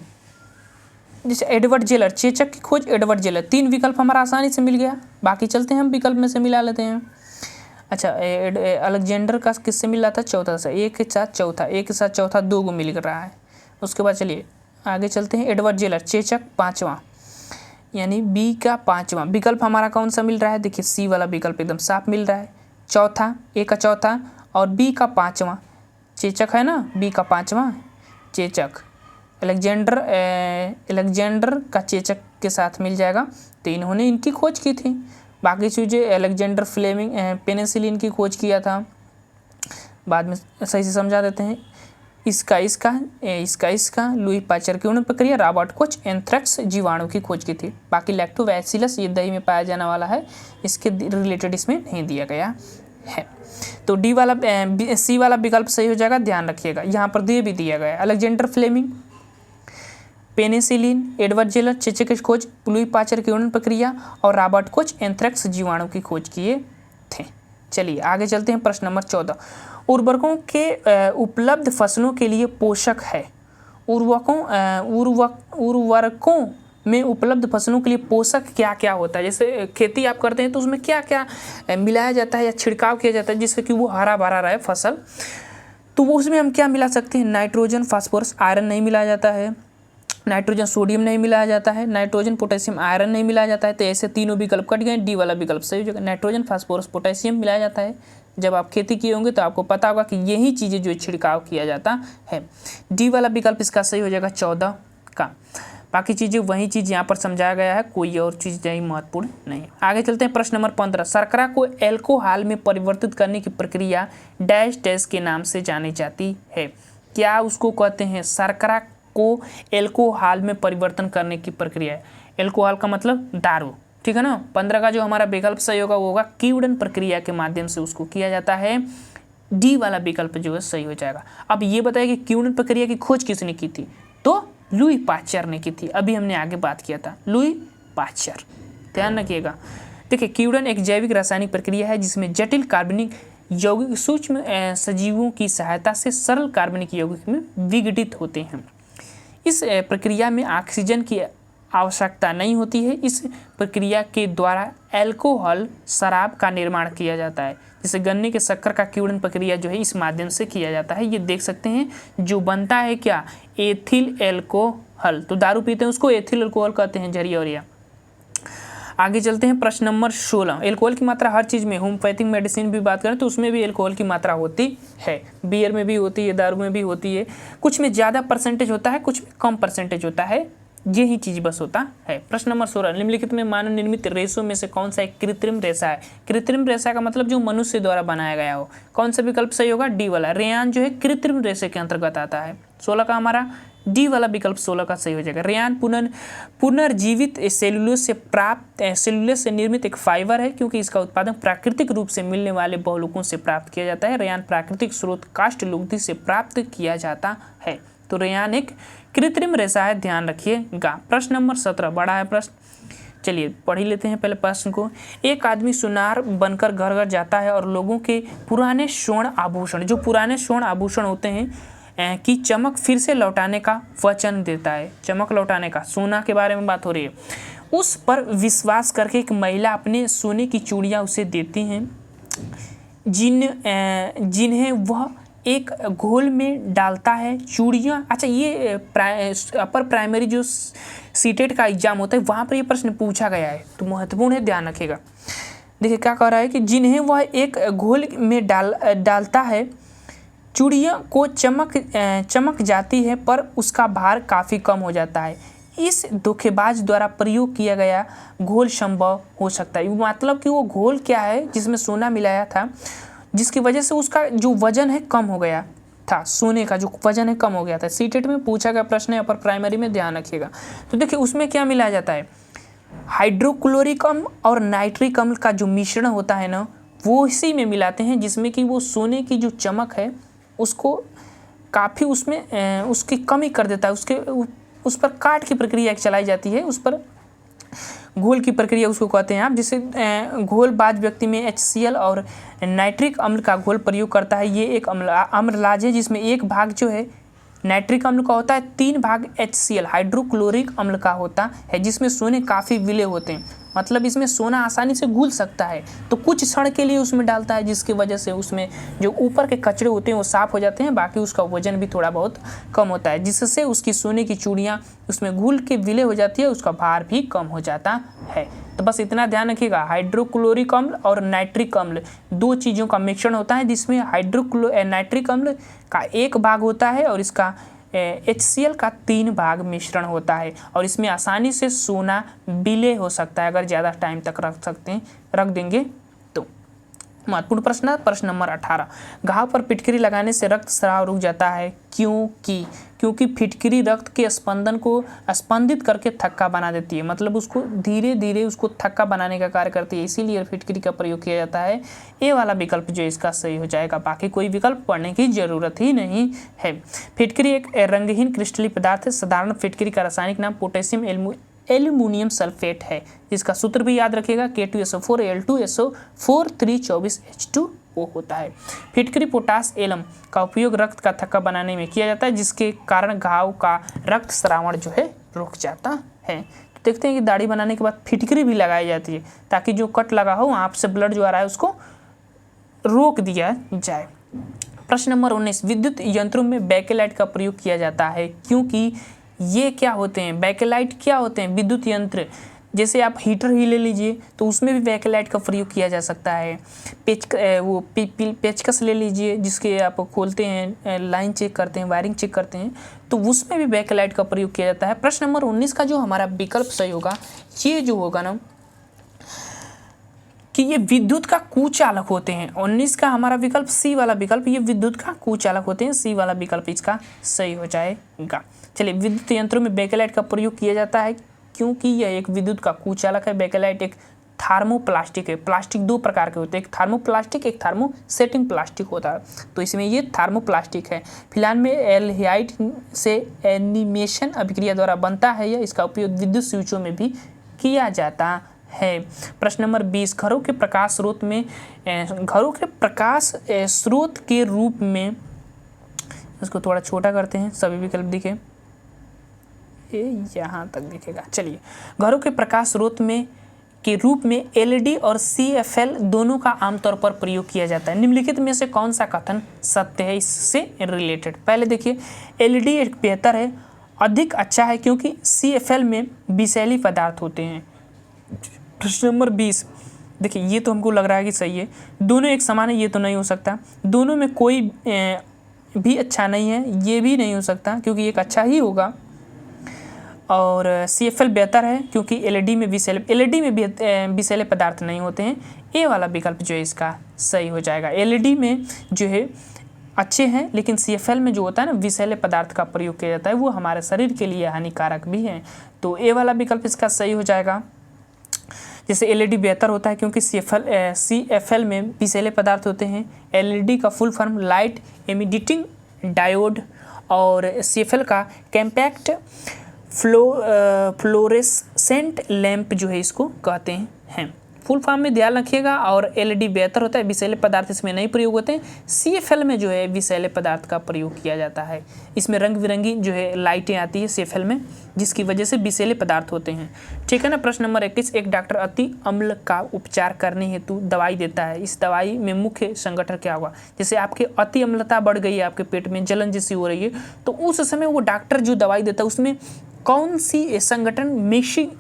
S1: जैसे एडवर्ड जेलर, चेचक की खोज एडवर्ड जेलर। 3 विकल्प हमारा आसानी से मिल गया, बाकी चलते हैं हम विकल्प में से मिला लेते हैं। अच्छा अलेक्जेंडर का किससे मिला था? चौथा से, एक के साथ चौथा 2 को मिल रहा है। उसके बाद चलिए आगे चलते हैं। एडवर्ड जेलर, चेचक 5वां, यानी बी का 5वां विकल्प हमारा कौन सा मिल रहा है? देखिए सी वाला विकल्प एकदम साफ मिल रहा है, चौथा, ए का चौथा और बी का 5वां। चेचक है ना, बी का 5वां चेचक। अलेक्जेंडर का चेचक के साथ मिल जाएगा, तो इन्होंने इनकी खोज की थी। बाकी चीज़ें अलेक्जेंडर फ्लेमिंग पेनिसिलिन की खोज किया था, बाद में सही से समझा देते हैं। इसका लुई पाश्चर की प्रक्रिया, रॉबर्ट कोच एंथ्रेक्स जीवाणु की खोज की थी। बाकी लैक्टोबैसिलस ये दही में पाया जाने वाला है, इसके रिलेटेड इसमें नहीं दिया गया है। तो डी वाला सी वाला विकल्प सही हो जाएगा, ध्यान रखिएगा। यहाँ पर भी दिया गया है Alexander Fleming, penicillin, Edward Jenner चेचक की खोज, लुई पाश्चर की प्रक्रिया और रॉबर्ट कोच एंथ्रेक्स जीवाणु की खोज किए थे। चलिए आगे चलते हैं प्रश्न नंबर 14। उर्वरकों के उपलब्ध फसलों के लिए पोषक है। उर्वरकों में उपलब्ध फसलों के लिए पोषक क्या क्या होता है? जैसे खेती आप करते हैं तो उसमें क्या क्या मिलाया जाता है या छिड़काव किया जाता है जिससे कि वो हरा भरा रहे फसल, तो वो उसमें हम क्या मिला सकते हैं? नाइट्रोजन, फास्फोरस, आयरन नहीं मिलाया जाता है, नाइट्रोजन सोडियम नहीं मिलाया जाता है, नाइट्रोजन पोटेशियम आयरन नहीं मिलाया जाता है। तो ऐसे तीनों विकल्प कट गए, डी वाला विकल्प सही हो जाएगा। नाइट्रोजन फास्फोरस पोटेशियम मिलाया जाता है, जब आप खेती किए होंगे तो आपको पता होगा कि यही चीज़ें जो छिड़काव किया जाता है। डी वाला विकल्प इसका सही हो जाएगा 14 का। बाकी चीज़ें वही चीज़ यहाँ पर समझाया गया है, कोई और चीज़ नहीं महत्वपूर्ण नहीं। आगे चलते हैं प्रश्न नंबर 15। शर्करा को एल्कोहल में परिवर्तित करने की प्रक्रिया डैश डैश के नाम से जानी जाती है। क्या उसको कहते हैं? शर्करा को एल्कोहल में परिवर्तन करने की प्रक्रिया। एल्कोहल का मतलब दारू, ठीक है ना। 15 का जो हमारा विकल्प सही होगा वो होगा क्यूडन प्रक्रिया के माध्यम से उसको किया जाता है। डी वाला विकल्प जो है सही हो जाएगा। अब ये बताया कि क्यूडन प्रक्रिया की खोज किसने की थी? तो लुई पाश्चर ने की थी। अभी हमने आगे बात किया था, लुई पाश्चर, ध्यान रखिएगा। देखिए क्यूडन एक जैविक रासायनिक प्रक्रिया है जिसमें जटिल कार्बनिक यौगिक सूक्ष्म सजीवों की सहायता से सरल कार्बनिक यौगिक में विघटित होते हैं। इस प्रक्रिया में ऑक्सीजन की आवश्यकता नहीं होती है। इस प्रक्रिया के द्वारा अल्कोहल शराब का निर्माण किया जाता है। जैसे गन्ने के शक्कर का क्यूडन प्रक्रिया जो है इस माध्यम से किया जाता है। ये देख सकते हैं जो बनता है क्या? Ethyl alcohol. तो दारू पीते हैं उसको एथिल एल्कोहल कहते हैं, झरिया। आगे चलते हैं प्रश्न नंबर 16। एल्कोहल की मात्रा हर चीज़ में, होम्योपैथिक मेडिसिन भी बात करें तो उसमें भी एल्कोहल की मात्रा होती है। बियर में भी होती है, दारू में भी होती है। कुछ में ज़्यादा परसेंटेज होता है, कुछ में कम परसेंटेज होता है, यही चीज़ बस होता है। प्रश्न नंबर 16। निम्नलिखित में मानव निर्मित रेशों में से कौन सा एक कृत्रिम रेशा है? कृत्रिम रेशा का मतलब जो मनुष्य द्वारा बनाया गया हो। कौन सा विकल्प सही होगा? डी वाला। रेयान जो है कृत्रिम रेशे के अंतर्गत आता है। 16 का हमारा डी वाला विकल्प 16 का सही हो जाएगा। रेयान पुनर्जीवित सेलुलोज से निर्मित एक फाइबर है क्योंकि इसका उत्पादन प्राकृतिक रूप से मिलने वाले बहुलकों से प्राप्त किया जाता है। रेयान प्राकृतिक स्रोत काष्ठ लुगदी से प्राप्त किया जाता है। तो रेयान एक कृत्रिम रेशा है, ध्यान रखिएगा। प्रश्न नंबर 17 बड़ा है प्रश्न, चलिए पढ़ ही लेते हैं पहले प्रश्न को। एक आदमी सुनार बनकर घर घर जाता है और लोगों के पुराने स्वर्ण आभूषण, जो पुराने स्वर्ण आभूषण होते हैं की चमक फिर से लौटाने का वचन देता है। चमक लौटाने का, सोना के बारे में बात हो रही है। उस पर विश्वास करके एक महिला अपने सोने की चूड़ियाँ उसे देती हैं जिन्हें वह एक घोल में डालता है। चूड़ियाँ, अच्छा ये अपर प्राइमरी जो सीटेट का एग्जाम होता है वहाँ पर ये प्रश्न पूछा गया है, तो महत्वपूर्ण है, ध्यान रखिएगा। देखिए क्या कह रहा है कि जिन्हें वह एक घोल में डालता है, चूड़ियों को चमक जाती है पर उसका भार काफ़ी कम हो जाता है। इस धोखेबाज द्वारा प्रयोग किया गया घोल संभव हो सकता है, मतलब कि वो घोल क्या है जिसमें सोना मिलाया था, जिसकी वजह से उसका जो वजन है कम हो गया था, सोने का जो वजन है कम हो गया था। सीटेट में पूछा गया प्रश्न है, अपर प्राइमरी में, ध्यान रखिएगा। तो देखिए उसमें क्या मिलाया जाता है, हाइड्रोक्लोरिक अम्ल और नाइट्रिक अम्ल का जो मिश्रण होता है ना, वो इसी में मिलाते हैं, जिसमें कि वो सोने की जो चमक है उसको काफ़ी उसमें उसकी कमी कर देता है। उस पर काट की प्रक्रिया एक चलाई जाती है, उस पर घोल की प्रक्रिया उसको कहते हैं आप, जिससे घोलबाज व्यक्ति में HCl और नाइट्रिक अम्ल का घोल प्रयोग करता है। ये एक अम्लराज है जिसमें एक भाग जो है नाइट्रिक अम्ल का होता है, 3 भाग HCl हाइड्रोक्लोरिक अम्ल का होता है, जिसमें सोने काफ़ी विले होते हैं, मतलब इसमें सोना आसानी से घुल सकता है। तो कुछ क्षण के लिए उसमें डालता है, जिसकी वजह से उसमें जो ऊपर के कचरे होते हैं वो साफ़ हो जाते हैं, बाकी उसका वजन भी थोड़ा बहुत कम होता है, जिससे उसकी सोने की चूड़ियाँ उसमें घुल के विले हो जाती है, उसका भार भी कम हो जाता है। तो बस इतना ध्यान रखिएगा, हाइड्रोक्लोरिक अम्ल और नाइट्रिक अम्ल 2 चीज़ों का मिश्रण होता है, जिसमें नाइट्रिक अम्ल का 1 भाग होता है और इसका HCl का 3 भाग मिश्रण होता है, और इसमें आसानी से सोना विलय हो सकता है अगर ज़्यादा टाइम तक रख देंगे तो। महत्वपूर्ण प्रश्न, प्रश्न नंबर 18, घाव पर फिटकरी लगाने से रक्त स्राव रुक जाता है क्योंकि फिटकरी रक्त के स्पंदन को स्पंदित करके थक्का बना देती है, मतलब उसको धीरे धीरे उसको थक्का बनाने का कार्य करती है, इसीलिए फिटकरी का प्रयोग किया जाता है। ये वाला विकल्प जो इसका सही हो जाएगा, बाकी कोई विकल्प पढ़ने की जरूरत ही नहीं है। फिटकरी एक रंगहीन क्रिस्टलीय पदार्थ है। साधारण फिटकरी का रासायनिक नाम पोटेशियम एल्यूमिनियम सल्फेट है, जिसका सूत्र भी याद रखिएगा, K2SO4 Al2SO4 324H2O होता है। फिटकरी पोटास एलम का उपयोग रक्त का थक्का बनाने में किया जाता है, जिसके कारण घाव का रक्त स्रावण जो है रुक जाता है। तो देखते हैं कि दाढ़ी बनाने के बाद फिटकरी भी लगाई जाती है, ताकि जो कट लगा हो वहाँ से ब्लड जो आ रहा है उसको रोक दिया जाए। प्रश्न नंबर 19, विद्युत यंत्रों में बैकेलाइट का प्रयोग किया जाता है क्योंकि ये क्या होते हैं, बैकेलाइट क्या होते हैं, विद्युत यंत्र। जैसे आप हीटर ही ले लीजिए तो उसमें भी बैकेलाइट का प्रयोग किया जा सकता है। पेचकस ले लीजिए, जिसके आप खोलते हैं, लाइन चेक करते हैं, वायरिंग चेक करते हैं, तो उसमें भी बैकेलाइट का प्रयोग किया जाता है। प्रश्न नंबर 19 का जो हमारा विकल्प सही होगा, ये जो होगा ना कि ये विद्युत का कुचालक होते हैं। 19 का हमारा विकल्प सी वाला विकल्प, ये विद्युत का कुचालक होते हैं, सी वाला विकल्प इसका सही हो जाएगा। चलिए, विद्युत यंत्रों में बैकेलाइट का प्रयोग किया जाता है क्योंकि यह एक विद्युत का कुचालक है। बैकेलाइट एक थर्मोप्लास्टिक है। प्लास्टिक 2 प्रकार के होते हैं, एक थर्मोप्लास्टिक, एक थर्मोसेटिंग प्लास्टिक होता है, तो इसमें ये थर्मोप्लास्टिक है। फिलहाल में एल्डिहाइड से एनिमेशन अभिक्रिया द्वारा बनता है यह, इसका उपयोग विद्युत स्विचों में भी किया जाता है। प्रश्न नंबर 20, घरों के प्रकाश स्रोत के रूप में, इसको थोड़ा छोटा करते हैं, सभी विकल्प दिखे, यहाँ तक दिखेगा। चलिए, घरों के प्रकाश स्रोत में के रूप में LED और CFL दोनों का आमतौर पर प्रयोग किया जाता है। निम्नलिखित में से कौन सा कथन सत्य है इससे रिलेटेड? पहले देखिए, LED एक बेहतर है, अधिक अच्छा है क्योंकि CFL में विषैली पदार्थ होते हैं। प्रश्न नंबर 20, देखिए ये तो हमको लग रहा है कि सही है, दोनों एक समान है, ये तो नहीं हो सकता। दोनों में कोई भी अच्छा नहीं है, ये भी नहीं हो सकता क्योंकि एक अच्छा ही होगा। और CFL बेहतर है क्योंकि LED में विषैले पदार्थ नहीं होते हैं। ए वाला विकल्प जो है इसका सही हो जाएगा। LED में जो है अच्छे हैं, लेकिन CFL में जो होता है ना विषैले पदार्थ का प्रयोग किया जाता है वो हमारे शरीर के लिए हानिकारक भी है। तो ए वाला विकल्प इसका सही हो जाएगा। जैसे LED बेहतर होता है क्योंकि CFL में विषैले पदार्थ होते हैं। LED का full form light emitting diode और CFL का कॉम्पैक्ट फ्लोरेसेंट लैंप जो है इसको कहते हैं। फुल फॉर्म में ध्यान रखिएगा। और LED बेहतर होता है, विषैले पदार्थ इसमें नहीं प्रयोग होते हैं। CFL में जो है विषैले पदार्थ का प्रयोग किया जाता है। इसमें रंग बिरंगी जो है लाइटें आती है CFL में, जिसकी वजह से विषैले पदार्थ होते हैं। ठीक है ना। प्रश्न नंबर 21, एक डॉक्टर अति अम्ल का उपचार करने हेतु दवाई देता है। इस दवाई में मुख्य संगठन क्या होगा? जैसे आपके अति अम्लता बढ़ गई है, आपके पेट में जलन जैसी हो रही है, तो उस समय वो डॉक्टर जो दवाई देता है उसमें कौन सी संगठन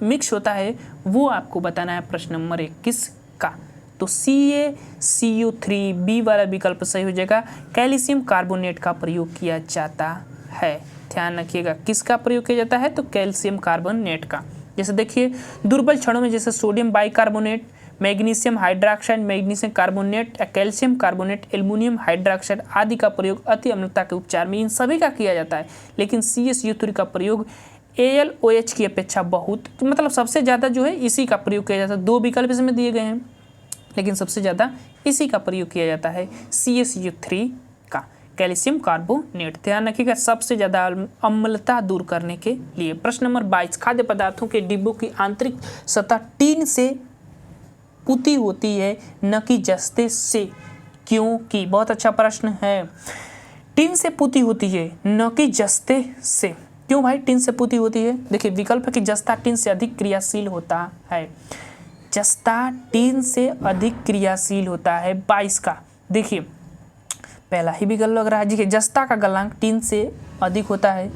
S1: मिक्स होता है वो आपको बताना है प्रश्न नंबर 21 का। तो CaCO3 बी वाला विकल्प सही हो जाएगा। कैल्शियम कार्बोनेट का प्रयोग किया जाता है। ध्यान रखिएगा किसका प्रयोग किया जाता है? तो कैल्शियम कार्बोनेट का। जैसे देखिए दुर्बल क्षणों में जैसे sodium bicarbonate, magnesium hydroxide, magnesium carbonate, calcium carbonate, aluminium hydroxide आदि का प्रयोग अति अम्लता के उपचार में इन सभी का किया जाता है। लेकिन CaCO3 का प्रयोग ALOH की अपेक्षा बहुत, मतलब सबसे ज़्यादा जो है इसी का प्रयोग किया जाता है। 2 विकल्प इसमें दिए गए हैं, लेकिन सबसे ज़्यादा इसी का प्रयोग किया जाता है CaCO3 का, कैल्शियम कार्बोनेट। ध्यान रखिएगा सबसे ज़्यादा अम्लता दूर करने के लिए। प्रश्न नंबर 22, खाद्य पदार्थों के डिब्बों की आंतरिक सतह टीन से पुती होती है न कि जस्ते से, क्योंकि? बहुत अच्छा प्रश्न है। टीन से पुती होती है न कि जस्ते से, क्यों भाई टीन से पुती होती है? देखिए विकल्प है कि जस्ता टीन से अधिक क्रियाशील होता है। जस्ता टीन से अधिक क्रियाशील होता है। 22 का देखिए पहला ही विकल्प लग रहा है। देखिए जस्ता का गलनांक टीन से अधिक होता है,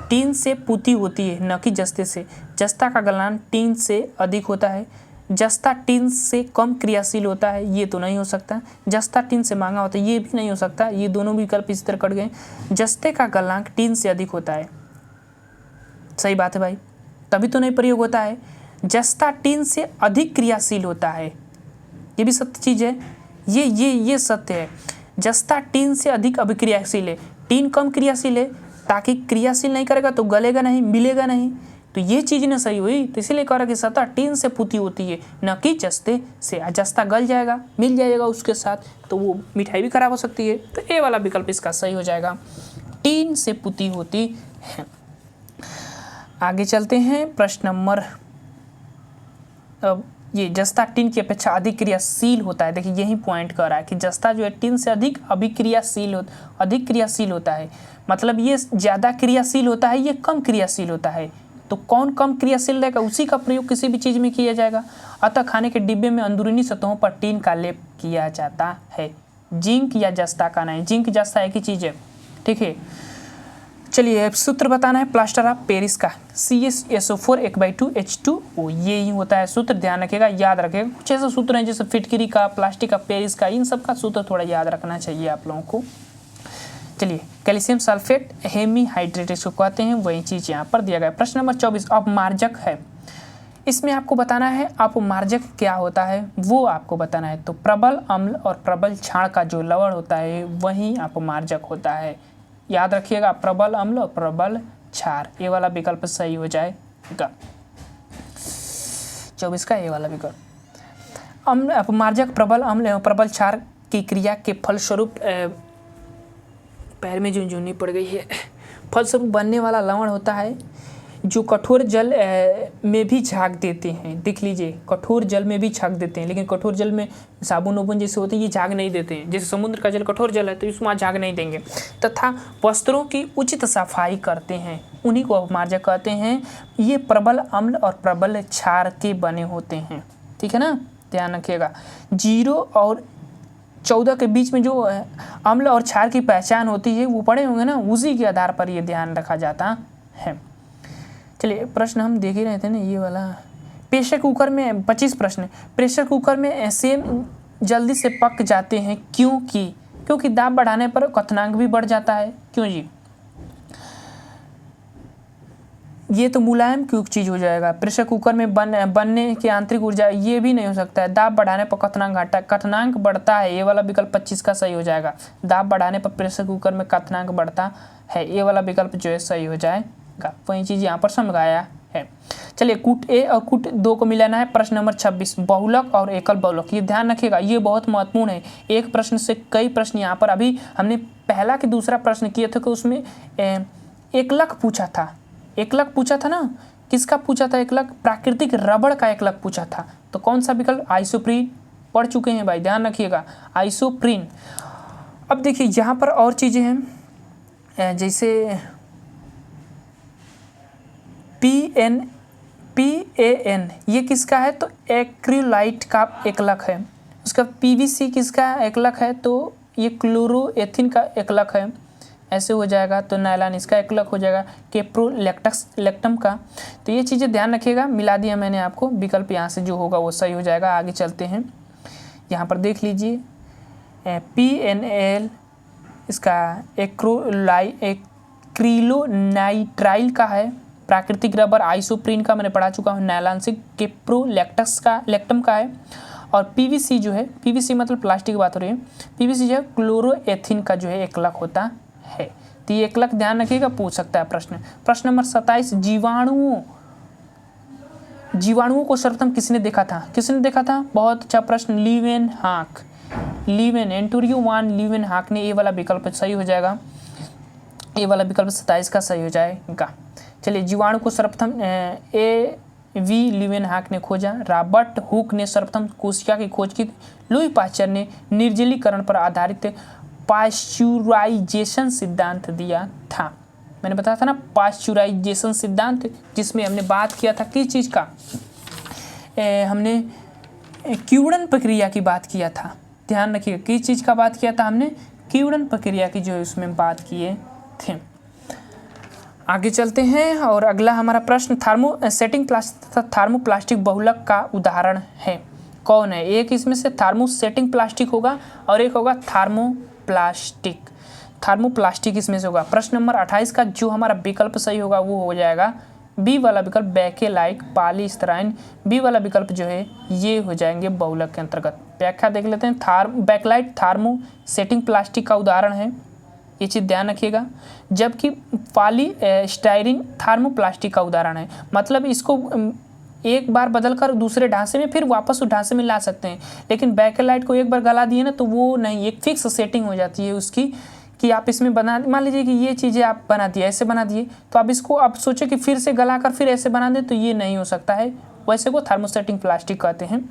S1: टीन से पुती होती है न कि जस्ते से। जस्ता का गलनांक टीन से अधिक होता है, जस्ता टीन से कम क्रियाशील होता है, ये तो नहीं हो सकता। जस्ता टीन से महंगा होता है, ये भी नहीं हो सकता। ये दोनों विकल्प इस तरह कट गए। जस्ते का गलनांक टीन से अधिक होता है, सही बात है भाई, तभी तो नहीं प्रयोग होता है। जस्ता टीन से अधिक क्रियाशील होता है, ये भी सत्य चीज है। ये सत्य है। जस्ता टीन से अधिक अभिक्रियाशील है, टीन कम क्रियाशील है, ताकि क्रियाशील नहीं करेगा तो गलेगा नहीं, मिलेगा नहीं, तो ये चीज ना सही हुई। तो इसीलिए कह रहा कि सतह टीन से पुती होती है न कि जस्ते से। जस्ता गल जाएगा, मिल जाएगा उसके साथ, तो वो मिठाई भी खराब हो सकती है। तो ए वाला विकल्प इसका सही हो जाएगा, टीन से पुती होती है। आगे चलते हैं। प्रश्न नंबर, ये जस्ता टीन की अपेक्षा अधिक क्रियाशील होता है। देखिए यही पॉइंट कर रहा है कि जस्ता जो है टीन से अधिक क्रियाशील होता है, मतलब ये ज़्यादा क्रियाशील होता है, ये कम क्रियाशील होता है। तो कौन कम क्रियाशील रहेगा, उसी का प्रयोग किसी भी चीज़ में किया जाएगा। अतः खाने के डिब्बे में अंदरूनी सतहों पर टीन का लेप किया जाता है। जिंक या जस्ता का नहीं, जिंक जस्ता एक ही चीज़ है। ठीक है, चलिए सूत्र बताना है प्लास्टर ऑफ पेरिस का। CaSO4 1/2H2O, ये ही होता है सूत्र। ध्यान रखिएगा, याद रखिएगा। कुछ ऐसे सूत्र हैं जैसे फिटकरी का, प्लास्टिक ऑफ पेरिस का, इन सब का सूत्र थोड़ा याद रखना चाहिए आप लोगों को। चलिए कैल्शियम सल्फेट हेमीहाइड्रेट इसको कहते हैं, वही चीज़ यहाँ पर दिया गया। प्रश्न नंबर 24 अपमार्जक है। इसमें आपको बताना है अपमार्जक क्या होता है, वो आपको बताना है। तो प्रबल अम्ल और प्रबल क्षार का जो लवण होता है वही अपमार्जक होता है। याद रखिएगा, प्रबल अम्ल और प्रबल क्षार, ये वाला विकल्प सही हो जाएगा। 24 का ये वाला विकल्प। अम्ल अपमार्जक प्रबल अम्ल एवं प्रबल क्षार की क्रिया के फलस्वरूप, पैर में झुनझुनी पड़ गई है, फलस्वरूप बनने वाला लवण होता है जो कठोर जल में भी झाग देते हैं। देख लीजिए, कठोर जल में भी झाग देते हैं, लेकिन कठोर जल में साबुन उबुन जैसे होते हैं ये झाग नहीं देते हैं। जैसे समुद्र का जल कठोर जल है तो इसमें झाग नहीं देंगे। तथा वस्त्रों की उचित सफाई करते हैं, उन्हीं को अपमार्जक कहते हैं। ये प्रबल अम्ल और प्रबल क्षार के बने होते हैं। ठीक है ना, ध्यान रखिएगा। 0 और 14 के बीच में जो अम्ल और क्षार की पहचान होती है वो पढ़े होंगे ना, उसी के आधार पर ये ध्यान रखा जाता है। चलिए प्रश्न हम देख ही रहे थे ना, ये वाला प्रेशर कुकर में 25 प्रश्न। प्रेशर कुकर में सेम जल्दी से पक जाते हैं क्योंकि दाब बढ़ाने पर क्वथनांक भी बढ़ जाता है। क्यों जी? ये तो मुलायम क्यों चीज़ हो जाएगा। प्रेशर कुकर में बनने की आंतरिक ऊर्जा, ये भी नहीं हो सकता है। दाब बढ़ाने पर क्वथनांक घटा, क्वथनांक बढ़ता है, ये वाला विकल्प 25 का सही हो जाएगा। दाब बढ़ाने पर प्रेशर कुकर में क्वथनांक बढ़ता है, ये वाला विकल्प जो है सही हो जाएगा। वही चीज़ यहाँ पर समझाया है। चलिए कूट ए और कूट 2 को मिलाना है। प्रश्न नंबर 26 बहुलक और एकल बहुलक, ये ध्यान रखिएगा, ये बहुत महत्वपूर्ण है। एक प्रश्न से कई प्रश्न यहाँ पर, अभी हमने पहला कि दूसरा प्रश्न किए थे कि उसमें एकलक पूछा था, एकलक पूछा था ना, किसका पूछा था एकलक, प्राकृतिक रबड़ का एकलक पूछा था। तो कौन सा विकल्प, आइसोप्रीन पढ़ चुके हैं भाई, ध्यान रखिएगा आइसोप्रीन। अब देखिए यहाँ पर और चीज़ें हैं, जैसे PAN ये किसका है, तो एक्रिलाइट का एकलक है। उसका PVC किसका एकलक है, तो ये क्लोरोएथिन का एकलक है, ऐसे हो जाएगा। तो नायलॉन इसका एकलक हो जाएगा, कैप्रोलैक्टम का। तो ये चीज़ें ध्यान रखिएगा, मिला दिया मैंने आपको, विकल्प यहाँ से जो होगा वो सही हो जाएगा। आगे चलते हैं, यहाँ पर देख लीजिए PNL इसका एक्रिलोनाइट्राइल का है, प्राकृतिक रबर आइसोप्रीन का मैंने पढ़ा चुका हूँ, नायलॉन से कैप्रोलैक्टम का है। और PVC जो है, PVC मतलब प्लास्टिक की बात हो रही है, PVC जो है क्लोरोएथिन का जो है एकलक होता है। तो ये एकलक ध्यान रखिएगा, पूछ सकता है प्रश्न। प्रश्न नंबर 27 जीवाणुओं को सर्वप्रथम किसने देखा था, किसने देखा था, बहुत अच्छा प्रश्न, लीवेनहॉक, एंटोनियो वान लीवेनहॉक ने, ये वाला विकल्प सही हो जाएगा, ये वाला विकल्प 27 का सही हो जाएगा। चलिए जीवाणु को सर्वप्रथम AV लीवेनहॉक ने खोजा, रॉबर्ट हुक ने सर्वप्रथम कोशिका की खोज की, लुई पाश्चर ने निर्जलीकरण पर आधारित पाश्चुराइजेशन सिद्धांत दिया था। मैंने बताया था ना पाश्चुराइजेशन सिद्धांत, जिसमें हमने बात किया था किस चीज़ का, हमने क्यूड़न प्रक्रिया की बात किया था। ध्यान रखिएगा किस चीज़ का बात किया था हमने, क्यूड़न प्रक्रिया की जो है उसमें बात किए थे। आगे चलते हैं और अगला हमारा प्रश्न, थर्मोसेटिंग प्लास्टिक तथा थर्मोप्लास्टिक बहुलक का उदाहरण है कौन है। एक इसमें से थर्मोसेटिंग प्लास्टिक होगा और एक होगा थर्मोप्लास्टिक इसमें से होगा। प्रश्न नंबर 28 का जो हमारा विकल्प सही होगा वो हो जाएगा बी वाला विकल्प, बैकेलाइट पॉलीस्टाइरीन। बी वाला विकल्प जो है ये हो जाएंगे बहुलक के अंतर्गत। व्याख्या देख लेते हैं, बैकेलाइट थर्मोसेटिंग प्लास्टिक का उदाहरण है, ये चीज़ ध्यान रखिएगा। जबकि पॉलीस्टाइरीन थर्मोप्लास्टिक का उदाहरण है, मतलब इसको एक बार बदलकर दूसरे ढांचे में फिर वापस उस ढांचे में ला सकते हैं, लेकिन बैकेलाइट को एक बार गला दिए ना तो वो नहीं, एक फिक्स सेटिंग हो जाती है उसकी कि आप इसमें बना, मान लीजिए कि ये चीज़ें आप बना दिए, ऐसे बना दिए, तो आप इसको आप सोचो कि फिर से गला कर फिर ऐसे बना दें तो ये नहीं हो सकता है, वैसे को थर्मोसेटिंग प्लास्टिक कहते हैं।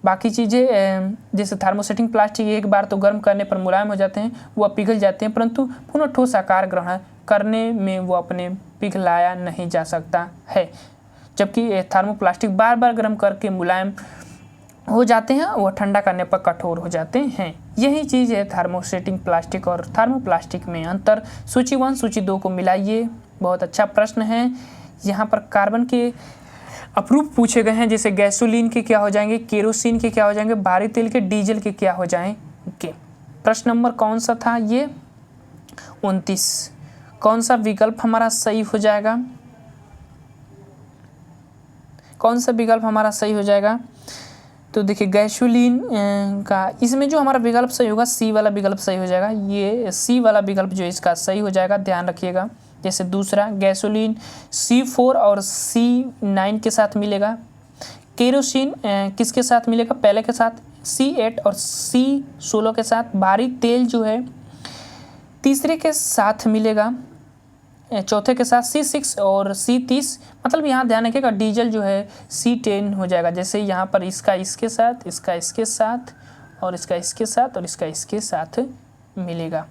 S1: बाकी चीज़ें जैसे थर्मोसेटिंग प्लास्टिक एक बार तो गर्म करने पर मुलायम हो जाते हैं, वह पिघल जाते हैं, परंतु पुनः ठोस आकार ग्रहण करने में वो अपने पिघलाया नहीं जा सकता है। जबकि थर्मोप्लास्टिक बार बार गर्म करके मुलायम हो जाते हैं, वह ठंडा करने पर कठोर हो जाते हैं। यही चीज़ है थर्मोसेटिंग प्लास्टिक और थर्मोप्लास्टिक में अंतर। सूची 1 सूची 2 को मिलाइए, बहुत अच्छा प्रश्न है। यहाँ पर कार्बन के अप्रूव पूछे गए हैं, जैसे गैसोलीन के क्या हो जाएंगे, केरोसिन के क्या हो जाएंगे, भारी तेल के, डीजल के क्या हो जाएंगे। प्रश्न नंबर कौन सा था, ये 29। कौन सा विकल्प हमारा सही हो जाएगा, कौन सा विकल्प हमारा सही हो जाएगा, तो देखिए गैसोलीन का, इसमें जो हमारा विकल्प सही होगा सी वाला विकल्प सही हो जाएगा। ये सी वाला विकल्प जो इसका सही हो जाएगा, ध्यान रखिएगा। जैसे दूसरा गैसोलीन C4 और C9 के साथ मिलेगा, केरोसिन किसके साथ मिलेगा, पहले के साथ C8 और C16 के साथ, भारी तेल जो है तीसरे के साथ मिलेगा, चौथे के साथ C6 और C30, मतलब यहाँ ध्यान रखिएगा डीजल जो है C10 हो जाएगा। जैसे यहाँ पर इसका इसके साथ, इसका इसके साथ और इसका इसके साथ और इसका इसके साथ मिलेगा।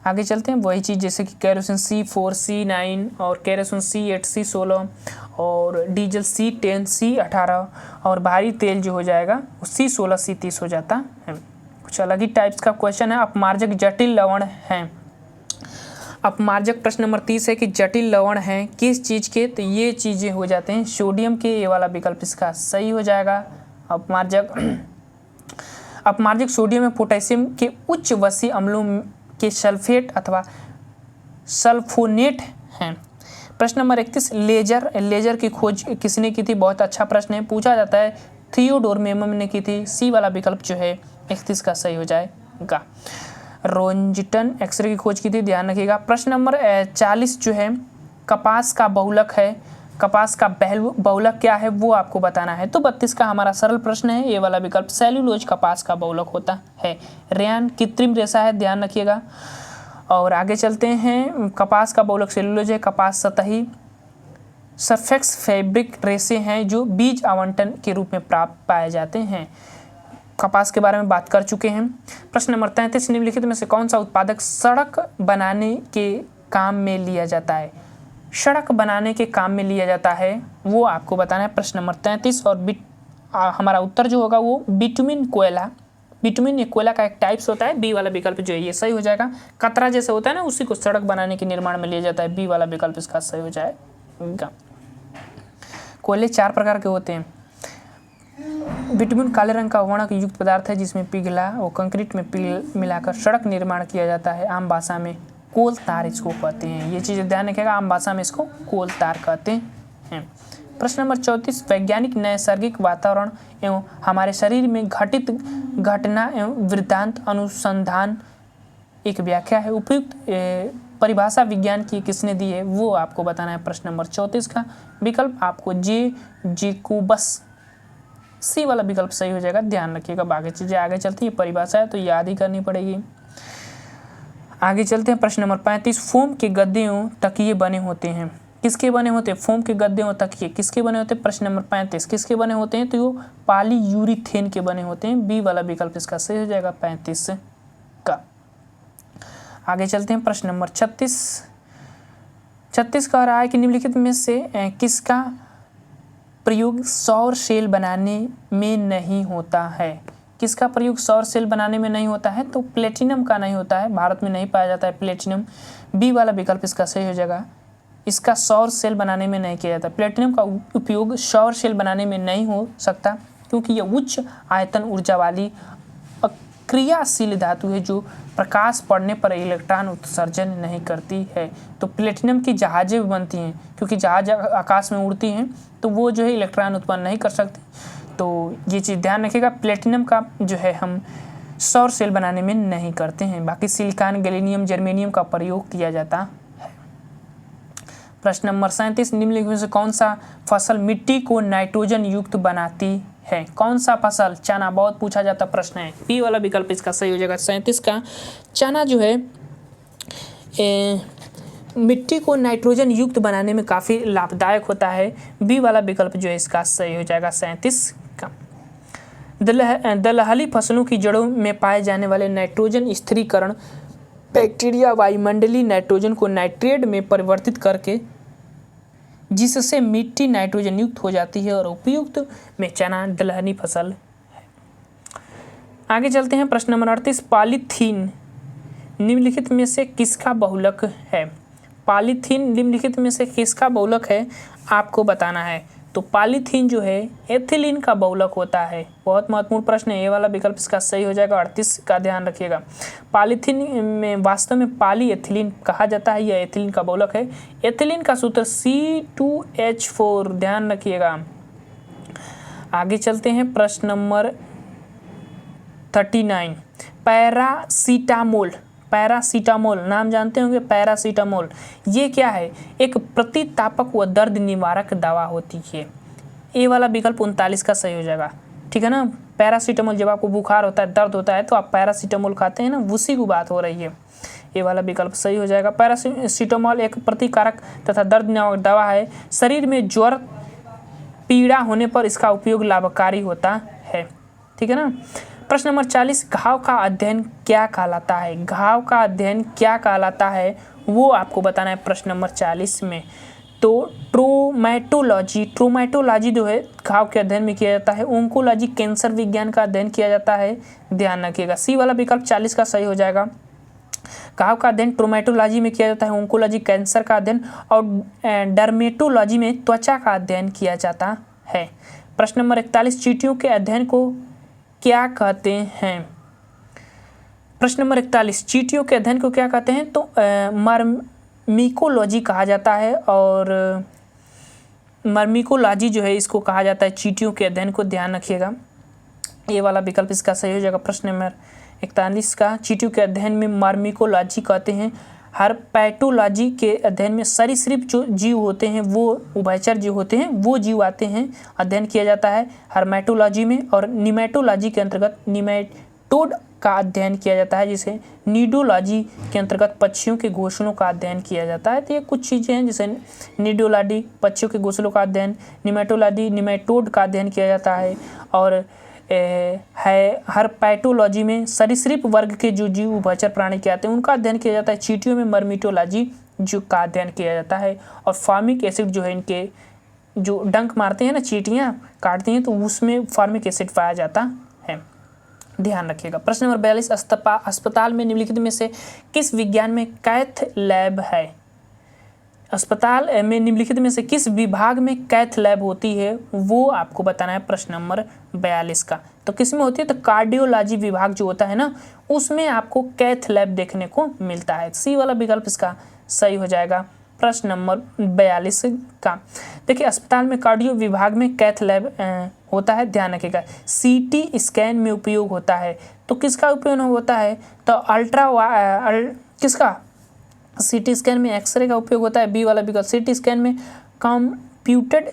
S1: आगे चलते हैं, वही चीज़ जैसे कि केरोसिन C4 C9 और केरोसिन C8 C16 और डीजल C10 C18 और भारी तेल जो हो जाएगा C16 C30 हो जाता है। कुछ अलग ही टाइप्स का क्वेश्चन है। अपमार्जक जटिल लवण हैं, अपमार्जक प्रश्न नंबर 30 है कि जटिल लवण हैं किस चीज़ के, तो ये चीज़ें हो जाते हैं सोडियम के, ये वाला विकल्प इसका सही हो जाएगा। अपमार्जक सोडियम में पोटेशियम के उच्च वसी अम्लों के सल्फेट अथवा सल्फोनेट हैं। प्रश्न नंबर 31, लेजर की खोज किसने की थी? बहुत अच्छा प्रश्न है, पूछा जाता है। थियोडोर मेमन ने की थी। सी वाला विकल्प जो है 31 का सही हो जाएगा। रोंजिटन एक्सरे की खोज की थी, ध्यान रखिएगा। प्रश्न नंबर 40 जो है कपास का बहुलक है। कपास का बहुलक क्या है वो आपको बताना है। तो 32 का हमारा सरल प्रश्न है, ये वाला विकल्प सेल्यूलोज कपास का बहुलक होता है। रेयान कृत्रिम रेशा है, ध्यान रखिएगा। और आगे चलते हैं, कपास का बहुलक सेल्यूलोज है। कपास सतही सरफेक्स फैब्रिक रेशे हैं जो बीज आवंटन के रूप में प्राप्त पाए जाते हैं। कपास के बारे में बात कर चुके हैं। प्रश्न नंबर 33, निम्नलिखित में से कौन सा उत्पादक सड़क बनाने के काम में लिया जाता है? सड़क बनाने के काम में लिया जाता है वो आपको बताना है। प्रश्न नंबर 33 और हमारा उत्तर जो होगा वो बिटुमिन कोयला। बिटुमिन एक कोयला का एक टाइप्स होता है। बी वाला विकल्प जो है ये सही हो जाएगा। कतरा जैसे होता है ना, उसी को सड़क बनाने के निर्माण में लिया जाता है। बी वाला विकल्प इसका सही हो जाएगा। कोयले 4 प्रकार के होते हैं। बिटुमिन काले रंग का वर्णक युक्त पदार्थ है जिसमें पिघला और कंक्रीट में मिलाकर सड़क निर्माण किया जाता है। आम भाषा में कोल तार इसको कहते हैं। ये चीज़ ध्यान रखिएगा, आम भाषा में इसको कोल तार कहते हैं। प्रश्न नंबर 34, वैज्ञानिक नैसर्गिक वातावरण एवं हमारे शरीर में घटित घटना एवं वृत्तांत अनुसंधान एक व्याख्या है। उपयुक्त परिभाषा विज्ञान की किसने दी है वो आपको बताना है। प्रश्न नंबर 34 का विकल्प आपको जेकोबस, सी वाला विकल्प सही हो जाएगा। ध्यान रखिएगा, बाकी चीज़ें आगे चलती है, परिभाषा है तो याद ही करनी पड़ेगी। आगे चलते हैं। प्रश्न नंबर 35, फोम के गद्दे एवं तकिए बने होते हैं। किसके बने होते हैं? फोम के गद्दे और तकिए किसके बने होते हैं? प्रश्न नंबर 35 किसके बने होते हैं? तो वो पॉलीयूरिथेन के बने होते हैं। बी वाला विकल्प इसका सही हो जाएगा 35 का। आगे चलते हैं। प्रश्न नंबर 36 कह रहा है कि निम्नलिखित में से किसका प्रयोग सौर सेल बनाने में नहीं होता है? किसका प्रयोग सौर सेल बनाने में नहीं होता है? तो प्लेटिनम का नहीं होता है, भारत में नहीं पाया जाता है प्लेटिनम। बी वाला विकल्प इसका सही हो जाएगा। इसका सौर सेल बनाने में नहीं किया जाता। प्लेटिनम का उपयोग सौर सेल बनाने में नहीं हो सकता क्योंकि यह उच्च आयतन ऊर्जा वाली अक्रियाशील धातु है जो प्रकाश पड़ने पर इलेक्ट्रॉन उत्सर्जन नहीं करती है। तो प्लेटिनम की जहाज़ें भी बनती हैं क्योंकि जहाज आकाश में उड़ती हैं तो वो जो है इलेक्ट्रॉन उत्पन्न नहीं कर सकती। तो ये चीज़ ध्यान रखिएगा, प्लेटिनम का जो है हम सौर सेल बनाने में नहीं करते हैं। बाकी सिलिकॉन, गैलियम, जर्मेनियम का प्रयोग किया जाता है। प्रश्न नंबर 37, निम्नलिखित में से कौन सा फसल मिट्टी को नाइट्रोजन युक्त बनाती है? कौन सा फसल? चना, बहुत पूछा जाता प्रश्न है। बी वाला विकल्प इसका सही हो जाएगा 37 का। चना जो है मिट्टी को नाइट्रोजन युक्त बनाने में काफ़ी लाभदायक होता है। बी वाला विकल्प जो है इसका सही हो जाएगा 37 का। दलहली फसलों की जड़ों में पाए जाने वाले नाइट्रोजन स्थिरीकरण बैक्टीरिया वायुमंडलीय नाइट्रोजन को नाइट्रेट में परिवर्तित करके जिससे मिट्टी नाइट्रोजन युक्त हो जाती है और उपयुक्त में चना दलहनी फसल है। आगे चलते हैं। प्रश्न नंबर 38, पॉलीथीन निम्नलिखित में से किसका बहुलक है? पॉलीथीन निम्नलिखित में से किसका बहुलक है आपको बताना है। तो पॉलीथीन जो है एथिलीन का बहुलक होता है। बहुत महत्वपूर्ण प्रश्न है, ये वाला विकल्प इसका सही हो जाएगा 38 का। ध्यान रखिएगा, पॉलीथीन में वास्तव में पॉली एथिलीन कहा जाता है, यह एथिलीन का बहुलक है। एथिलीन का सूत्र C2H4, ध्यान रखिएगा। आगे चलते हैं। प्रश्न नंबर 39, पैरासीटामोल नाम जानते होंगे। पैरासीटामोल ये क्या है? एक प्रतितापक व दर्द निवारक दवा होती है। ए वाला विकल्प 39 का सही हो जाएगा, ठीक है ना। पैरासीटामोल, जब आपको बुखार होता है, दर्द होता है तो आप पैरासीटामोल खाते हैं ना, उसी की बात हो रही है। ए वाला विकल्प सही हो जाएगा। पैरासीटामोल एक प्रतिकारक तथा दर्द निवारक दवा है। शरीर में ज्वर पीड़ा होने पर इसका उपयोग लाभकारी होता है, ठीक है ना। प्रश्न नंबर 40, घाव का अध्ययन क्या कहलाता है? घाव का अध्ययन क्या कहलाता है वो आपको बताना है प्रश्न नंबर 40 में। तो ट्रोमेटोलॉजी जो है घाव के अध्ययन में किया जाता है। ओंकोलॉजी कैंसर विज्ञान का अध्ययन किया जाता है, ध्यान रखिएगा। सी वाला विकल्प 40 का सही हो जाएगा। घाव का अध्ययन ट्रोमेटोलॉजी में किया जाता है, ओंकोलॉजी कैंसर का अध्ययन, और डर्मेटोलॉजी में त्वचा का अध्ययन किया जाता है। प्रश्न नंबर 41, चींटियों के अध्ययन को क्या कहते हैं? प्रश्न नंबर 41, चींटियों के अध्ययन को क्या कहते हैं? तो मर्मिकोलॉजी कहा जाता है, और मर्मिकोलॉजी जो है इसको कहा जाता है चींटियों के अध्ययन को, ध्यान रखिएगा। ये वाला विकल्प इसका सही हो जाएगा। प्रश्न नंबर 41 का चींटियों के अध्ययन में मर्मिकोलॉजी कहते हैं। हर्पैटोलॉजी के अध्ययन में सरीसृप जो जीव होते हैं वो उभयचर जीव होते हैं, वो जीव आते हैं, अध्ययन किया जाता है हर्मेटोलॉजी में। और निमेटोलॉजी के अंतर्गत निमेटोड का अध्ययन किया जाता है, जिसे नीडोलॉजी के अंतर्गत पक्षियों के घोंसलों का अध्ययन किया जाता है। तो ये कुछ चीज़ें हैं, जैसे नीडोलॉजी पक्षियों के घोंसलों का अध्ययन, निमेटोलॉजी निमेटोड का अध्ययन किया जाता है, और हर्पैटोलॉजी में सरीसृप वर्ग के जो जीव उभयचर प्राणी के आते हैं उनका अध्ययन किया जाता है। चींटियों में मर्मिटोलॉजी जो का अध्ययन किया जाता है। और फार्मिक एसिड जो है, इनके जो डंक मारते हैं ना, चींटियाँ काटती हैं, तो उसमें फार्मिक एसिड पाया जाता है, ध्यान रखिएगा। प्रश्न नंबर 42 अस्पताल में निम्नलिखित में से किस विज्ञान में कैथ लैब है? अस्पताल में निम्नलिखित में से किस विभाग में कैथ लैब होती है, वो आपको बताना है। प्रश्न नंबर 42 का तो किस में होती है? तो कार्डियोलॉजी विभाग जो होता है ना, उसमें आपको कैथ लैब देखने को मिलता है। सी वाला विकल्प इसका सही हो जाएगा। प्रश्न नंबर 42 का देखिए, अस्पताल में कार्डियो विभाग में कैथ लैब होता है, ध्यान रखिएगा। सीटी स्कैन में उपयोग होता है, तो किसका उपयोग होता है? तो किसका? सीटी स्कैन में एक्सरे का उपयोग होता है, बी वाला विकल्प। सीटी स्कैन में कंप्यूटेड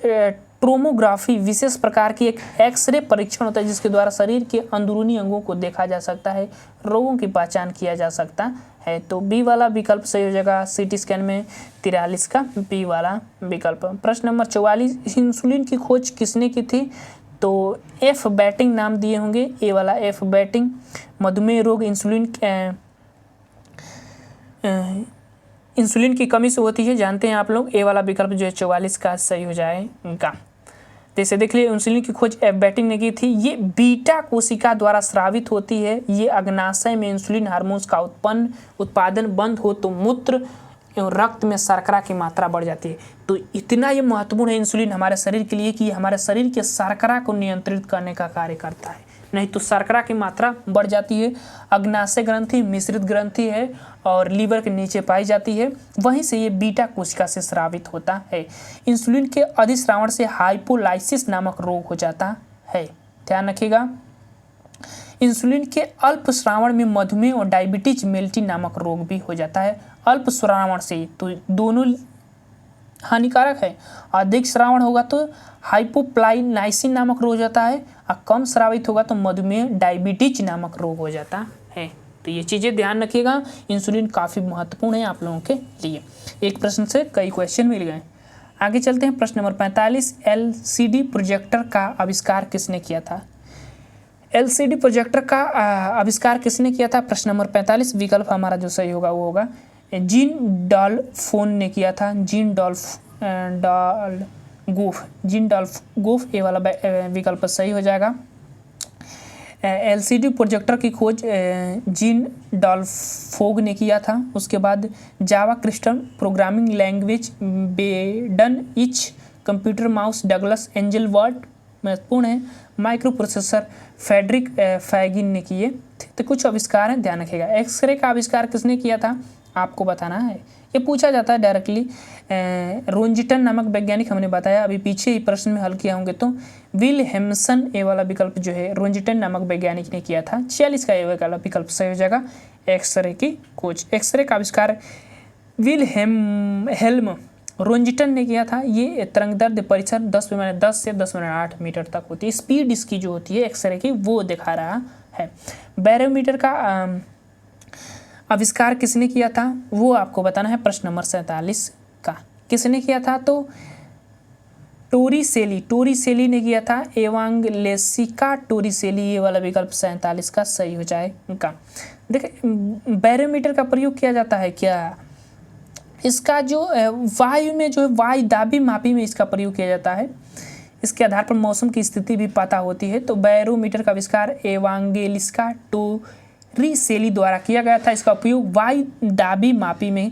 S1: टोमोग्राफी विशेष प्रकार की एक एक्सरे परीक्षण होता है, जिसके द्वारा शरीर के अंदरूनी अंगों को देखा जा सकता है, रोगों की पहचान किया जा सकता है। तो बी वाला विकल्प सही हो जाएगा। सीटी स्कैन में 43 का बी वाला विकल्प। प्रश्न नंबर 44 इंसुलिन की खोज किसने की थी? तो एफ बैटिंग नाम दिए होंगे, ए वाला एफ बैटिंग। मधुमेह रोग इंसुलिन की कमी से होती है, जानते हैं आप लोग। ए वाला विकल्प जो है 44 का सही हो जाएगा। जैसे देख लिए, इंसुलिन की खोज एफ बैटिंग ने की थी। ये बीटा कोशिका द्वारा स्रावित होती है। ये अग्नाशय में इंसुलिन हार्मोन्स का उत्पादन बंद हो तो मूत्र एवं रक्त में शर्करा की मात्रा बढ़ जाती है। तो इतना ये महत्वपूर्ण है इंसुलिन हमारे शरीर के लिए कि हमारे शरीर के शर्करा को नियंत्रित करने का कार्य करता है, नहीं तो शर्करा की मात्रा बढ़ जाती है। अग्नाशय ग्रंथि मिश्रित ग्रंथि है और लीवर के नीचे पाई जाती है, वहीं से ये बीटा कोशिका से स्रावित होता है। इंसुलिन के अधिस्रावण से हाइपोलाइसिस नामक रोग हो जाता है, ध्यान रखिएगा। इंसुलिन के अल्प श्रावण में मधुमेह और डायबिटीज मेल्टी नामक रोग भी हो जाता है। अल्प श्रावण से तो दोनों हानिकारक है। अधिक श्रावण होगा तो हाइपोप्लाइनाइसिन नामक रोग हो जाता है, और कम श्रावित होगा तो मधुमेह डायबिटीज नामक रोग हो जाता है। तो ये चीज़ें ध्यान रखिएगा। इंसुलिन काफ़ी महत्वपूर्ण है आप लोगों के लिए। एक प्रश्न से कई क्वेश्चन मिल गए। आगे चलते हैं। प्रश्न नंबर 45 एलसीडी प्रोजेक्टर का आविष्कार किसने किया था? एलसीडी प्रोजेक्टर का आविष्कार किसने किया था? प्रश्न नंबर 45 विकल्प हमारा जो सही होगा वो होगा जीन डॉल्फोन ने किया था। जीन डॉल्फगोफ, ये वाला विकल्प सही हो जाएगा। एलसीडी प्रोजेक्टर की खोज जीन डॉल्फोग ने किया था। उसके बाद जावा क्रिस्टल प्रोग्रामिंग लैंग्वेज बेडन इच computer mouse Douglas Engelbart महत्वपूर्ण है। माइक्रो प्रोसेसर फेडरिक फैगिन ने किए थे। तो कुछ आविष्कार हैं, ध्यान रखिएगा। एक्सरे का आविष्कार किसने किया था आपको बताना है, ये पूछा जाता है डायरेक्टली। रोंजिटन नामक वैज्ञानिक हमने बताया, अभी पीछे ही प्रश्न में हल किया होंगे। तो विलहेम्सन, ये वाला विकल्प जो है रोंजिटन नामक वैज्ञानिक ने किया था। 46 का ये वाला विकल्प सही हो जाएगा। एक्सरे की खोज, एक्सरे का आविष्कार विलहेम रोंजिटन ने किया था। ये तरंगदैर्ध्य परिसर 10 से 10⁻8 मीटर तक होती है। स्पीड इसकी जो होती है एक्सरे की वो दिखा रहा है। बैरोमीटर का आविष्कार किसने किया था वो आपको बताना है। प्रश्न नंबर 47 का किसने किया था? तो टोरिसेली ने किया था। एवांगेलिस्का टोरिसेली, ये वाला विकल्प 47 का सही हो जाएगा। देखिए, बैरोमीटर का प्रयोग किया जाता है क्या? इसका जो वायु में जो है वायुदाबी मापी में इसका प्रयोग किया जाता है। इसके आधार पर मौसम की स्थिति भी पता होती है। तो बैरोमीटर का आविष्कार एवांगेलिस्का टोरिसेली द्वारा किया गया था। इसका उपयोग वायुदाबी मापी में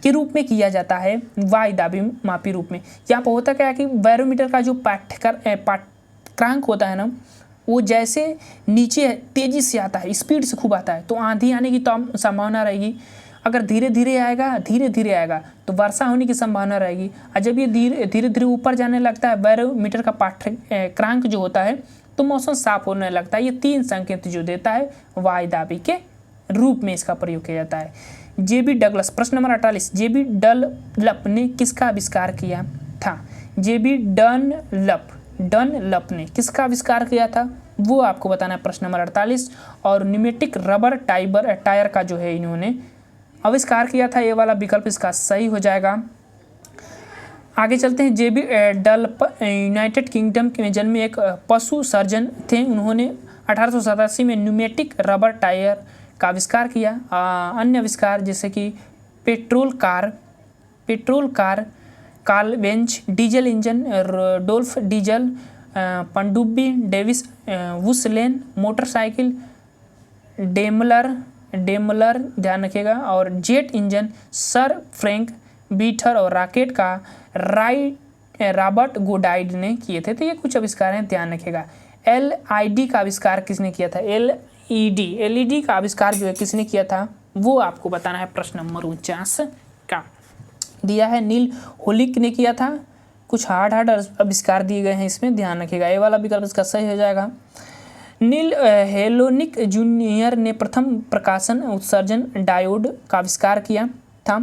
S1: के रूप में किया जाता है। वायुदाबी मापी रूप में यहाँ पर होता क्या है कि बैरोमीटर का जो पाठ्यक्रम होता है ना, वो जैसे नीचे तेजी से आता है, स्पीड से खूब आता है, तो आंधी आने की तो संभावना रहेगी। अगर धीरे धीरे आएगा तो वर्षा होने की संभावना रहेगी, और जब ये धीरे धीरे ऊपर जाने लगता है बैरोमीटर का पाठ्यक्रमांक जो होता है तो मौसम साफ होने लगता है। ये 3 संकेत जो देता है वायुदाबी के रूप में इसका प्रयोग किया जाता है। जेबी डगलस, प्रश्न नंबर 48, जेबी डनलप ने किसका आविष्कार किया था? जेबी डनलप ने किसका आविष्कार किया था वो आपको बताना है, प्रश्न नंबर 48। और न्यूमेटिक रबर टायर का जो है इन्होंने आविष्कार किया था, ये वाला विकल्प इसका सही हो जाएगा। आगे चलते हैं। जेबी डनलप यूनाइटेड किंगडम में जन्मे एक पशु सर्जन थे। उन्होंने 1887 में न्यूमेटिक रबर टायर का आविष्कार किया। अन्य आविष्कार जैसे कि petrol car, Karl Benz, diesel engine, Rudolf Diesel, पनडुब्बी, डेविस वुसलेन, मोटरसाइकिल, डेमलर ध्यान रखिएगा, और jet engine sir Frank Whittle, और रॉकेट का रॉबर्ट गोडाइड ने किए थे। तो ये कुछ आविष्कार हैं, ध्यान रखिएगा। LED का आविष्कार किसने किया था? LED का आविष्कार जो है किसने किया था वो आपको बताना है, प्रश्न नंबर 49 का दिया है। नील होलिक ने किया था। कुछ हार्ड आविष्कार दिए गए हैं इसमें, ध्यान रखिएगा, ये वाला विकल्प इसका सही हो जाएगा। नील हेलोनिक जूनियर ने प्रथम प्रकाशन उत्सर्जन डायोड का आविष्कार किया था।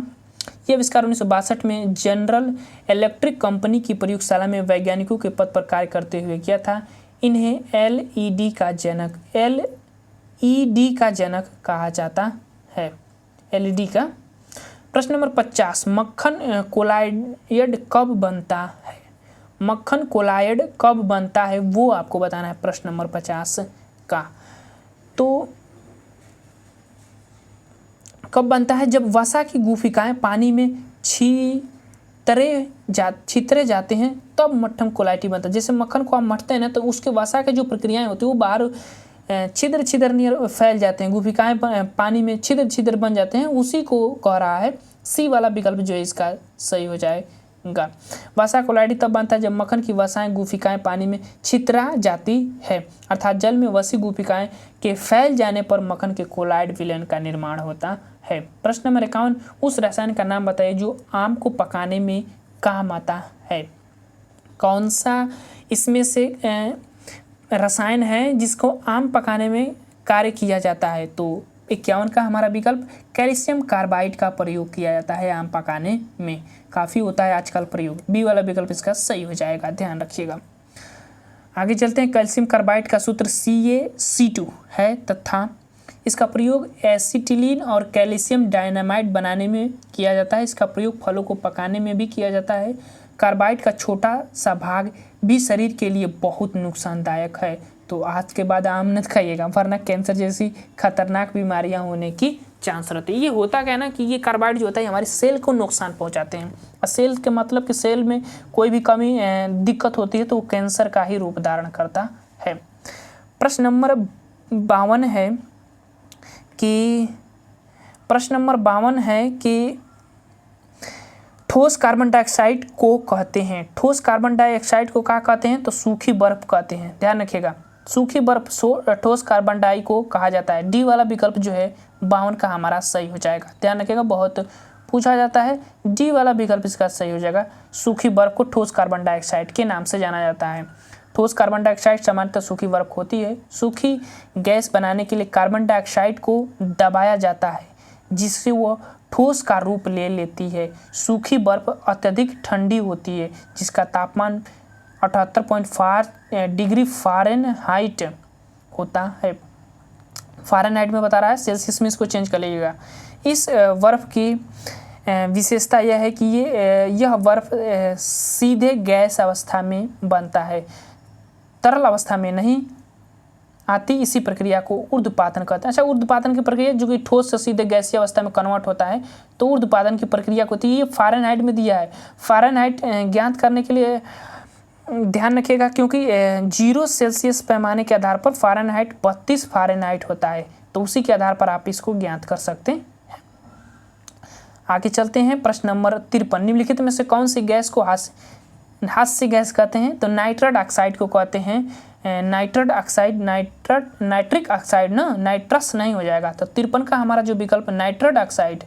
S1: यह आविष्कार 1962 में जनरल इलेक्ट्रिक कंपनी की प्रयोगशाला में वैज्ञानिकों के पद पर कार्य करते हुए किया था। इन्हें LED का जनक कहा जाता है, LED का। प्रश्न नंबर 50, मक्खन कोलायड कब बनता है? मक्खन कोलायड कब बनता है वो आपको बताना है, प्रश्न नंबर 50 का। तो कब बनता है? जब वसा की गुफिकाएं पानी में छितरे जाते हैं तब मक्खन कोलायटी बनता है। जैसे मक्खन को आप मथते हैं ना तो उसके वसा के जो प्रक्रियाएं होती है वो बाहर छिद्र नियर फैल जाते हैं, गुफिकाएं पानी में छिद्र बन जाते हैं, उसी को कह रहा है। सी वाला विकल्प जो है इसका सही हो जाएगा। वसा कोलायडी तब बनता है जब मक्खन की वसाएं गुफिकाएं पानी में छितरा जाती है, अर्थात जल में वसी गुफिकाएं के फैल जाने पर मक्खन के कोलायड विलयन का निर्माण होता है। प्रश्न नंबर 51, उस रसायन का नाम बताइए जो आम को पकाने में काम आता है। कौन सा इसमें से रसायन है जिसको आम पकाने में कार्य किया जाता है? तो 51 का हमारा विकल्प कैल्शियम कार्बाइड का प्रयोग किया जाता है आम पकाने में, काफ़ी होता है आजकल प्रयोग। बी वाला विकल्प इसका सही हो जाएगा, ध्यान रखिएगा। आगे चलते हैं। कैल्शियम कार्बाइड का सूत्र CaC2 है तथा इसका प्रयोग एसिटिलीन और कैल्शियम डायनामाइड बनाने में किया जाता है। इसका प्रयोग फलों को पकाने में भी किया जाता है। कार्बाइड का छोटा सा भाग भी शरीर के लिए बहुत नुकसानदायक है, तो आज के बाद आम मत खाइएगा वरना कैंसर जैसी खतरनाक बीमारियां होने की चांस रहती है। ये होता क्या है ना कि ये कार्बाइड जो होता है हमारे सेल को नुकसान पहुंचाते हैं, और सेल के मतलब कि सेल में कोई भी कमी दिक्कत होती है तो वो कैंसर का ही रूप धारण करता है। प्रश्न नंबर 52 है कि ठोस कार्बन डाइऑक्साइड को कहते हैं। ठोस कार्बन डाइऑक्साइड को क्या कहते हैं? तो सूखी बर्फ कहते हैं, ध्यान रखिएगा। सूखी बर्फ ठोस कार्बन डाई को कहा जाता है। डी वाला विकल्प जो है 52 का हमारा सही हो जाएगा, ध्यान रखिएगा, बहुत पूछा जाता है। डी वाला विकल्प इसका सही हो जाएगा। सूखी बर्फ को ठोस कार्बन डाइऑक्साइड के नाम से जाना जाता है। ठोस कार्बन डाइऑक्साइड सामान्यतः सूखी बर्फ होती है। सूखी गैस बनाने के लिए कार्बन डाइऑक्साइड को दबाया जाता है जिससे वो ठोस का रूप ले लेती है। सूखी बर्फ अत्यधिक ठंडी होती है जिसका तापमान 78.5 डिग्री फ़ारेनहाइट होता है। फ़ारेनहाइट में बता रहा है, सेल्सियस में इसको चेंज कर लीजिएगा। इस बर्फ़ की विशेषता यह है कि यह बर्फ़ सीधे गैस अवस्था में बनता है, तरल अवस्था में नहीं आती। इसी प्रक्रिया को ऊर्ध्वपातन कहते हैं। अच्छा, ऊर्ध्वपातन की प्रक्रिया जो कि ठोस से सीधे गैसीय अवस्था में कन्वर्ट होता है, तो ऊर्ध्वपातन की प्रक्रिया को होती है। ये फ़ारेनहाइट में दिया है। फ़ारेनहाइट ज्ञात करने के लिए ध्यान रखिएगा क्योंकि 0 सेल्सियस पैमाने के आधार पर फ़ारेनहाइट 32 फ़ारेनहाइट होता है, तो उसी के आधार पर आप इसको ज्ञात कर सकते हैं। आगे चलते हैं। प्रश्न नंबर 53, निम्नलिखित में से कौन सी गैस को हास्य गैस कहते हैं? तो नाइट्रस ऑक्साइड को कहते हैं नाइट्रेट ऑक्साइड, नाइट्रिक ऑक्साइड ना, नाइट्रस नहीं हो जाएगा। तो 53 का हमारा जो विकल्प नाइट्रेट ऑक्साइड,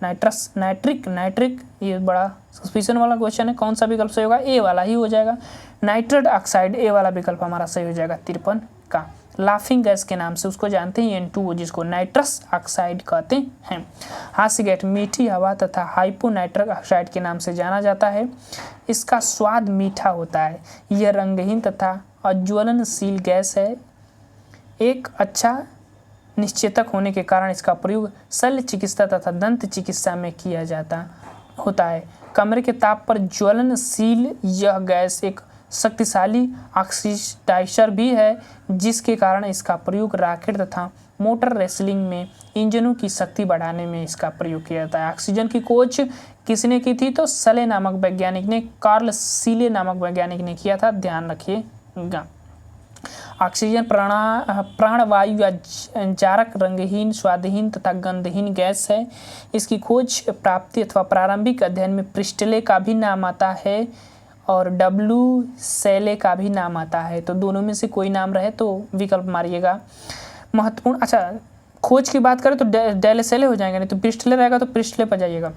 S1: नाइट्रस, नाइट्रिक, ये बड़ा सस्पिशन वाला क्वेश्चन है, कौन सा विकल्प सही होगा, ए वाला ही हो जाएगा। नाइट्रेट ऑक्साइड ए वाला विकल्प हमारा सही हो जाएगा 53 का। लाफिंग गैस के नाम से उसको जानते हैं N2O, जिसको नाइट्रस ऑक्साइड कहते हैं। हास्य गैस मीठी हवा तथा हाइपोनाइट्रिक ऑक्साइड के नाम से जाना जाता है। इसका स्वाद मीठा होता है। यह रंगहीन तथा अज्वलनशील गैस है। एक अच्छा निश्चेतक होने के कारण इसका प्रयोग शल्य चिकित्सा तथा दंत चिकित्सा में किया जाता होता है। कमरे के ताप पर ज्वलनशील यह गैस एक शक्तिशाली ऑक्सीडाइजर भी है, जिसके कारण इसका प्रयोग रॉकेट तथा मोटर रेसलिंग में इंजनों की शक्ति बढ़ाने में इसका प्रयोग किया जाता है। ऑक्सीजन की खोज किसने की थी, तो सले नामक वैज्ञानिक ने, कार्ल सीले नामक वैज्ञानिक ने किया था, ध्यान रखिएगा। ऑक्सीजन प्राणवायु या जारक, रंगहीन, स्वादहीन तथा गंधहीन गैस है। इसकी खोज, प्राप्ति अथवा प्रारंभिक अध्ययन में प्रिस्टले का भी नाम आता है और डब्ल्यू सेले का भी नाम आता है। तो दोनों में से कोई नाम रहे तो विकल्प मारिएगा। महत्वपूर्ण, अच्छा खोज की बात करें तो डेलेसेले हो जाएंगे, नहीं तो प्रिस्टले रहेगा तो प्रिस्टले पर जाइएगा।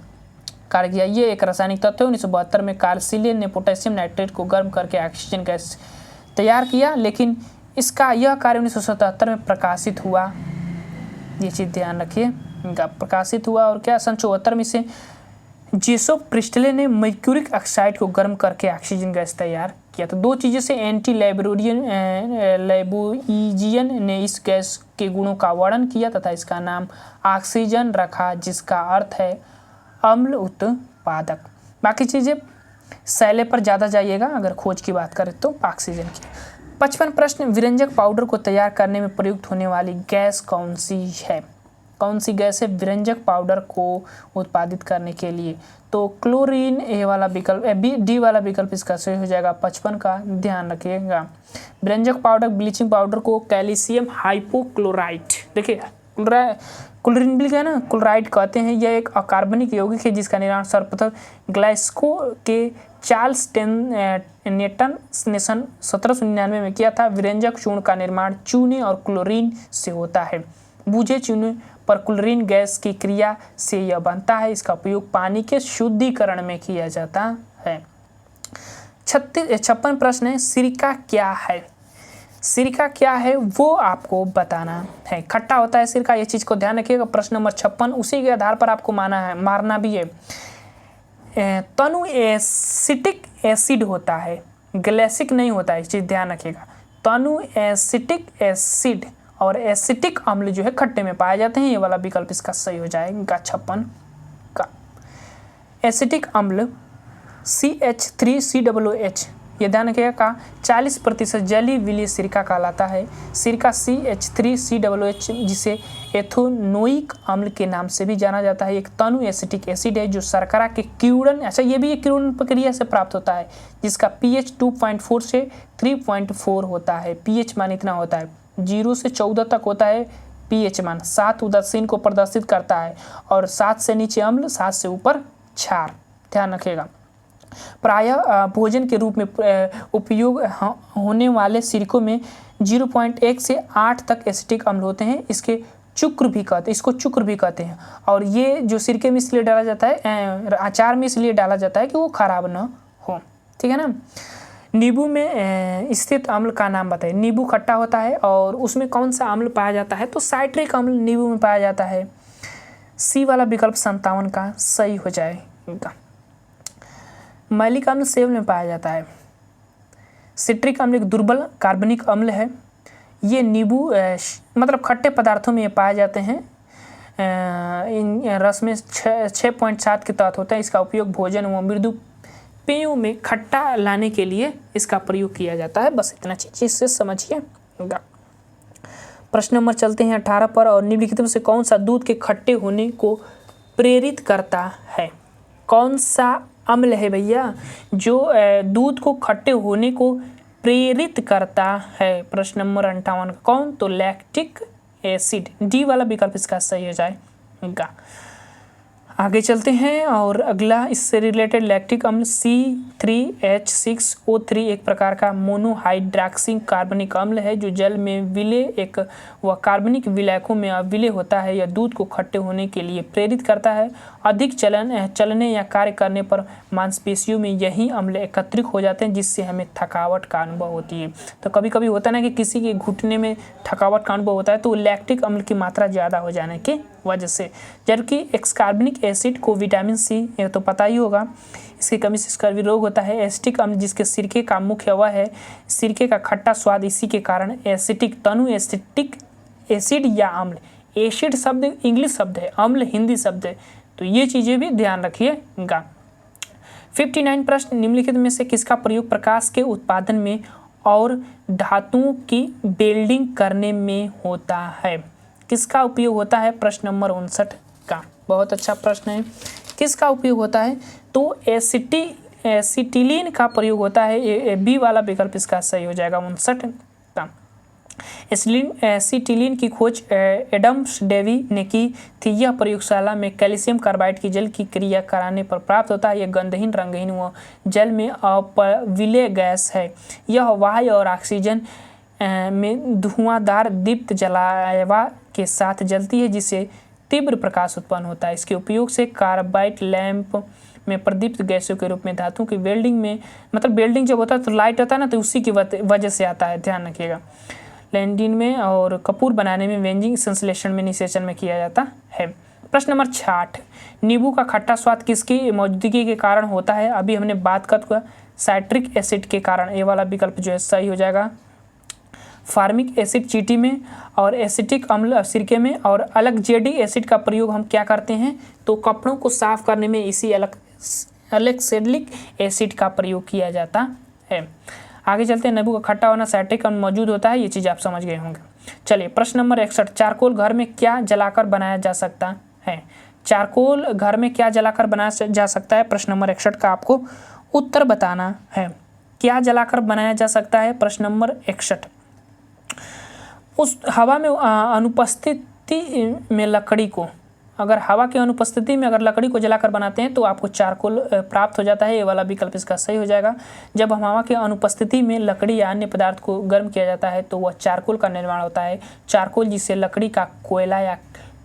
S1: कार्य किया, ये एक रासायनिक तत्व है। 1972 में कार्ल सीले ने पोटेशियम नाइट्रेट को गर्म करके ऑक्सीजन गैस तैयार किया, लेकिन इसका यह कार्य 1977 में प्रकाशित हुआ। ये चीज़ ध्यान रखिए, इनका प्रकाशित हुआ। और क्या, सन 74 में से जेसोप प्रिस्टले ने मर्क्यूरिक ऑक्साइड को गर्म करके ऑक्सीजन गैस तैयार किया। तो दो चीज़ों से एंटी लैबोइजियन ने इस गैस के गुणों का वर्णन किया तथा इसका नाम ऑक्सीजन रखा, जिसका अर्थ है अम्ल उत्पादक। बाकी चीज़ें सैले पर ज़्यादा जाइएगा अगर खोज की बात करें तो ऑक्सीजन की। 55 प्रश्न, विरंजक पाउडर को तैयार करने में प्रयुक्त होने वाली गैस कौन सी है? कौन सी गैस है विरंजक पाउडर को उत्पादित करने के लिए? तो क्लोरीन, ए वाला विकल्प, डी वाला विकल्प इसका सही हो जाएगा 55 का, ध्यान रखिएगा। विरंजक पाउडर, ब्लीचिंग पाउडर को कैल्शियम हाइपोक्लोराइट, देखिए क्लोरीन भी है ना, क्लोराइड कहते हैं। यह एक अकार्बनिक यौगिक है जिसका निर्माण सर्वप्रथम ग्लास्गो के चार्ल्स नेटन ने सन 1799 में किया था। विरंजक चूर्ण का निर्माण चूने और क्लोरीन से होता है। बूझे चूने पर क्लोरीन गैस की क्रिया से यह बनता है। इसका उपयोग पानी के शुद्धिकरण में किया जाता है। 56 प्रश्न है, सिरका क्या है? सिरका क्या है वो आपको बताना है। खट्टा होता है सिरका, ये चीज़ को ध्यान रखिएगा। प्रश्न नंबर 56 उसी के आधार पर आपको मारना भी है। तनु एसिटिक एसिड होता है, ग्लेसिक नहीं होता है, इस चीज़ ध्यान रखिएगा। तनु एसिटिक एसिड और एसिटिक अम्ल जो है खट्टे में पाए जाते हैं। ये वाला विकल्प इसका सही हो जाएगा 56 का। एसिटिक अम्ल CH3COOH, ये ध्यान रखिएगा का 40% जली विलीय सिरका कहलाता है। सिरका CH3COOH, जिसे एथोनोइक अम्ल के नाम से भी जाना जाता है, एक तनु एसिटिक एसिड है जो शर्करा के क्यूरन, अच्छा ये भी एक क्यूरन प्रक्रिया से प्राप्त होता है, जिसका pH 2.4 से 3.4 होता है। pH मान इतना होता है, 0 से 14 तक होता है pH मान। 7 उदासीन को प्रदर्शित करता है और 7 से नीचे अम्ल, 7 से ऊपर क्षार, ध्यान रखिएगा। प्रायः भोजन के रूप में उपयोग होने वाले सिरकों में 0.1 से 8 तक एसिटिक अम्ल होते हैं। इसको चुक्र भी कहते हैं। और ये जो सिरके में इसलिए डाला जाता है, अचार में इसलिए डाला जाता है कि वो खराब ना हो, ठीक है ना। नींबू में स्थित अम्ल का नाम बताइए। नींबू खट्टा होता है और उसमें कौन सा अम्ल पाया जाता है? तो साइट्रिक अम्ल नींबू में पाया जाता है। सी वाला विकल्प 57 का सही हो जाएगा। मैलिक अम्ल सेब में पाया जाता है। सिट्रिक अम्ल एक दुर्बल कार्बनिक अम्ल है। ये नींबू मतलब खट्टे पदार्थों में ये पाए जाते हैं। इन रस में 6.7 के तहत होता है। इसका उपयोग भोजन व मृदु पेयों में खट्टा लाने के लिए इसका प्रयोग किया जाता है। बस इतना चीज़ से समझिएगा। प्रश्न नंबर चलते हैं 18 पर। और निम्नलिखित में से कौन सा दूध के खट्टे होने को प्रेरित करता है? कौन सा अम्ल है भैया जो दूध को खट्टे होने को प्रेरित करता है? प्रश्न नंबर 58 का कौन? तो लैक्टिक एसिड, डी वाला विकल्प इसका सही हो जाएगा। आगे चलते हैं और अगला इससे रिलेटेड लैक्टिक अम्ल C3H6O3 एक प्रकार का मोनोहाइड्रॉक्सी कार्बनिक अम्ल है जो जल में विलय एक व कार्बनिक विलायकों में अविलय होता है। यह दूध को खट्टे होने के लिए प्रेरित करता है। अधिक चलने या कार्य करने पर मांसपेशियों में यही अम्ल एकत्रित हो जाते हैं जिससे हमें थकावट का अनुभव होती है। तो कभी कभी होता है ना कि किसी के घुटने में थकावट का अनुभव होता है तो लैक्टिक अम्ल की मात्रा ज़्यादा हो जाने की वजह से। जबकि एक्सकार्बनिक एसिड को विटामिन सी, यह तो पता ही होगा, इसकी कमी से स्कर्वी रोग होता है। एसिटिक अम्ल जिसके सिरके का मुख्य वह है, सिरके का खट्टा स्वाद इसी के कारण एसिटिक तनु एसिटिक एसिड या अम्ल। एसिड शब्द इंग्लिश शब्द है, अम्ल हिंदी शब्द है, तो ये चीज़ें भी ध्यान रखिएगा। 59 प्रश्न, निम्नलिखित में से किसका प्रयोग प्रकाश के उत्पादन में और धातुओं की वेल्डिंग करने में होता है? किसका उपयोग होता है? प्रश्न नंबर 59 का बहुत अच्छा प्रश्न है। किसका उपयोग होता है? तो एसिटिलीन का प्रयोग होता है। बी वाला विकल्प इसका सही हो जाएगा 59 का। एसिटिलीन की खोज एडम्स डेवी ने की थी। यह प्रयोगशाला में कैल्शियम कार्बाइड की जल की क्रिया कराने पर प्राप्त होता है। यह गंधहीन रंगहीन व जल में अविलय गैस है। यह वायु और ऑक्सीजन में धुआंधार दीप्त जलावा के साथ जलती है जिससे तीव्र प्रकाश उत्पन्न होता है। इसके उपयोग से कार्बाइड लैंप में प्रदीप्त गैसों के रूप में धातुओं की वेल्डिंग में, मतलब वेल्डिंग जब होता है तो लाइट होता है ना, तो उसी की वजह से आता है, ध्यान रखिएगा। लैंडिन में और कपूर बनाने में, वेंजिंग संश्लेषण में, निषेचन में किया जाता है। प्रश्न नंबर 60, नींबू का खट्टा स्वाद किसकी मौजूदगी के कारण होता है? अभी हमने बात कर साइट्रिक एसिड के कारण। ये वाला विकल्प जो है सही हो जाएगा। फार्मिक एसिड चींटी में और एसिटिक अम्ल सिरके में, और अलग जेडी एसिड का प्रयोग हम क्या करते हैं? तो कपड़ों को साफ करने में इसी अलैक्सेलिक एसिड का प्रयोग किया जाता है। आगे चलते हैं। नींबू का खट्टा होना साइट्रिक अम्ल मौजूद होता है, ये चीज़ आप समझ गए होंगे। चलिए प्रश्न नंबर 61, चारकोल घर में क्या जलाकर बनाया जा सकता है? चारकोल घर में क्या जलाकर बनाया जा सकता है? प्रश्न नंबर 61 का आपको उत्तर बताना है। क्या जलाकर बनाया जा सकता है? प्रश्न नंबर 61, उस हवा में अनुपस्थिति में लकड़ी को, अगर हवा की अनुपस्थिति में अगर लकड़ी को जलाकर बनाते हैं तो आपको चारकोल प्राप्त हो जाता है। ये वाला विकल्प इसका सही हो जाएगा। जब हम हवा की अनुपस्थिति में लकड़ी या अन्य पदार्थ को गर्म किया जाता है तो वह चारकोल का निर्माण होता है। चारकोल जिसे लकड़ी का कोयला या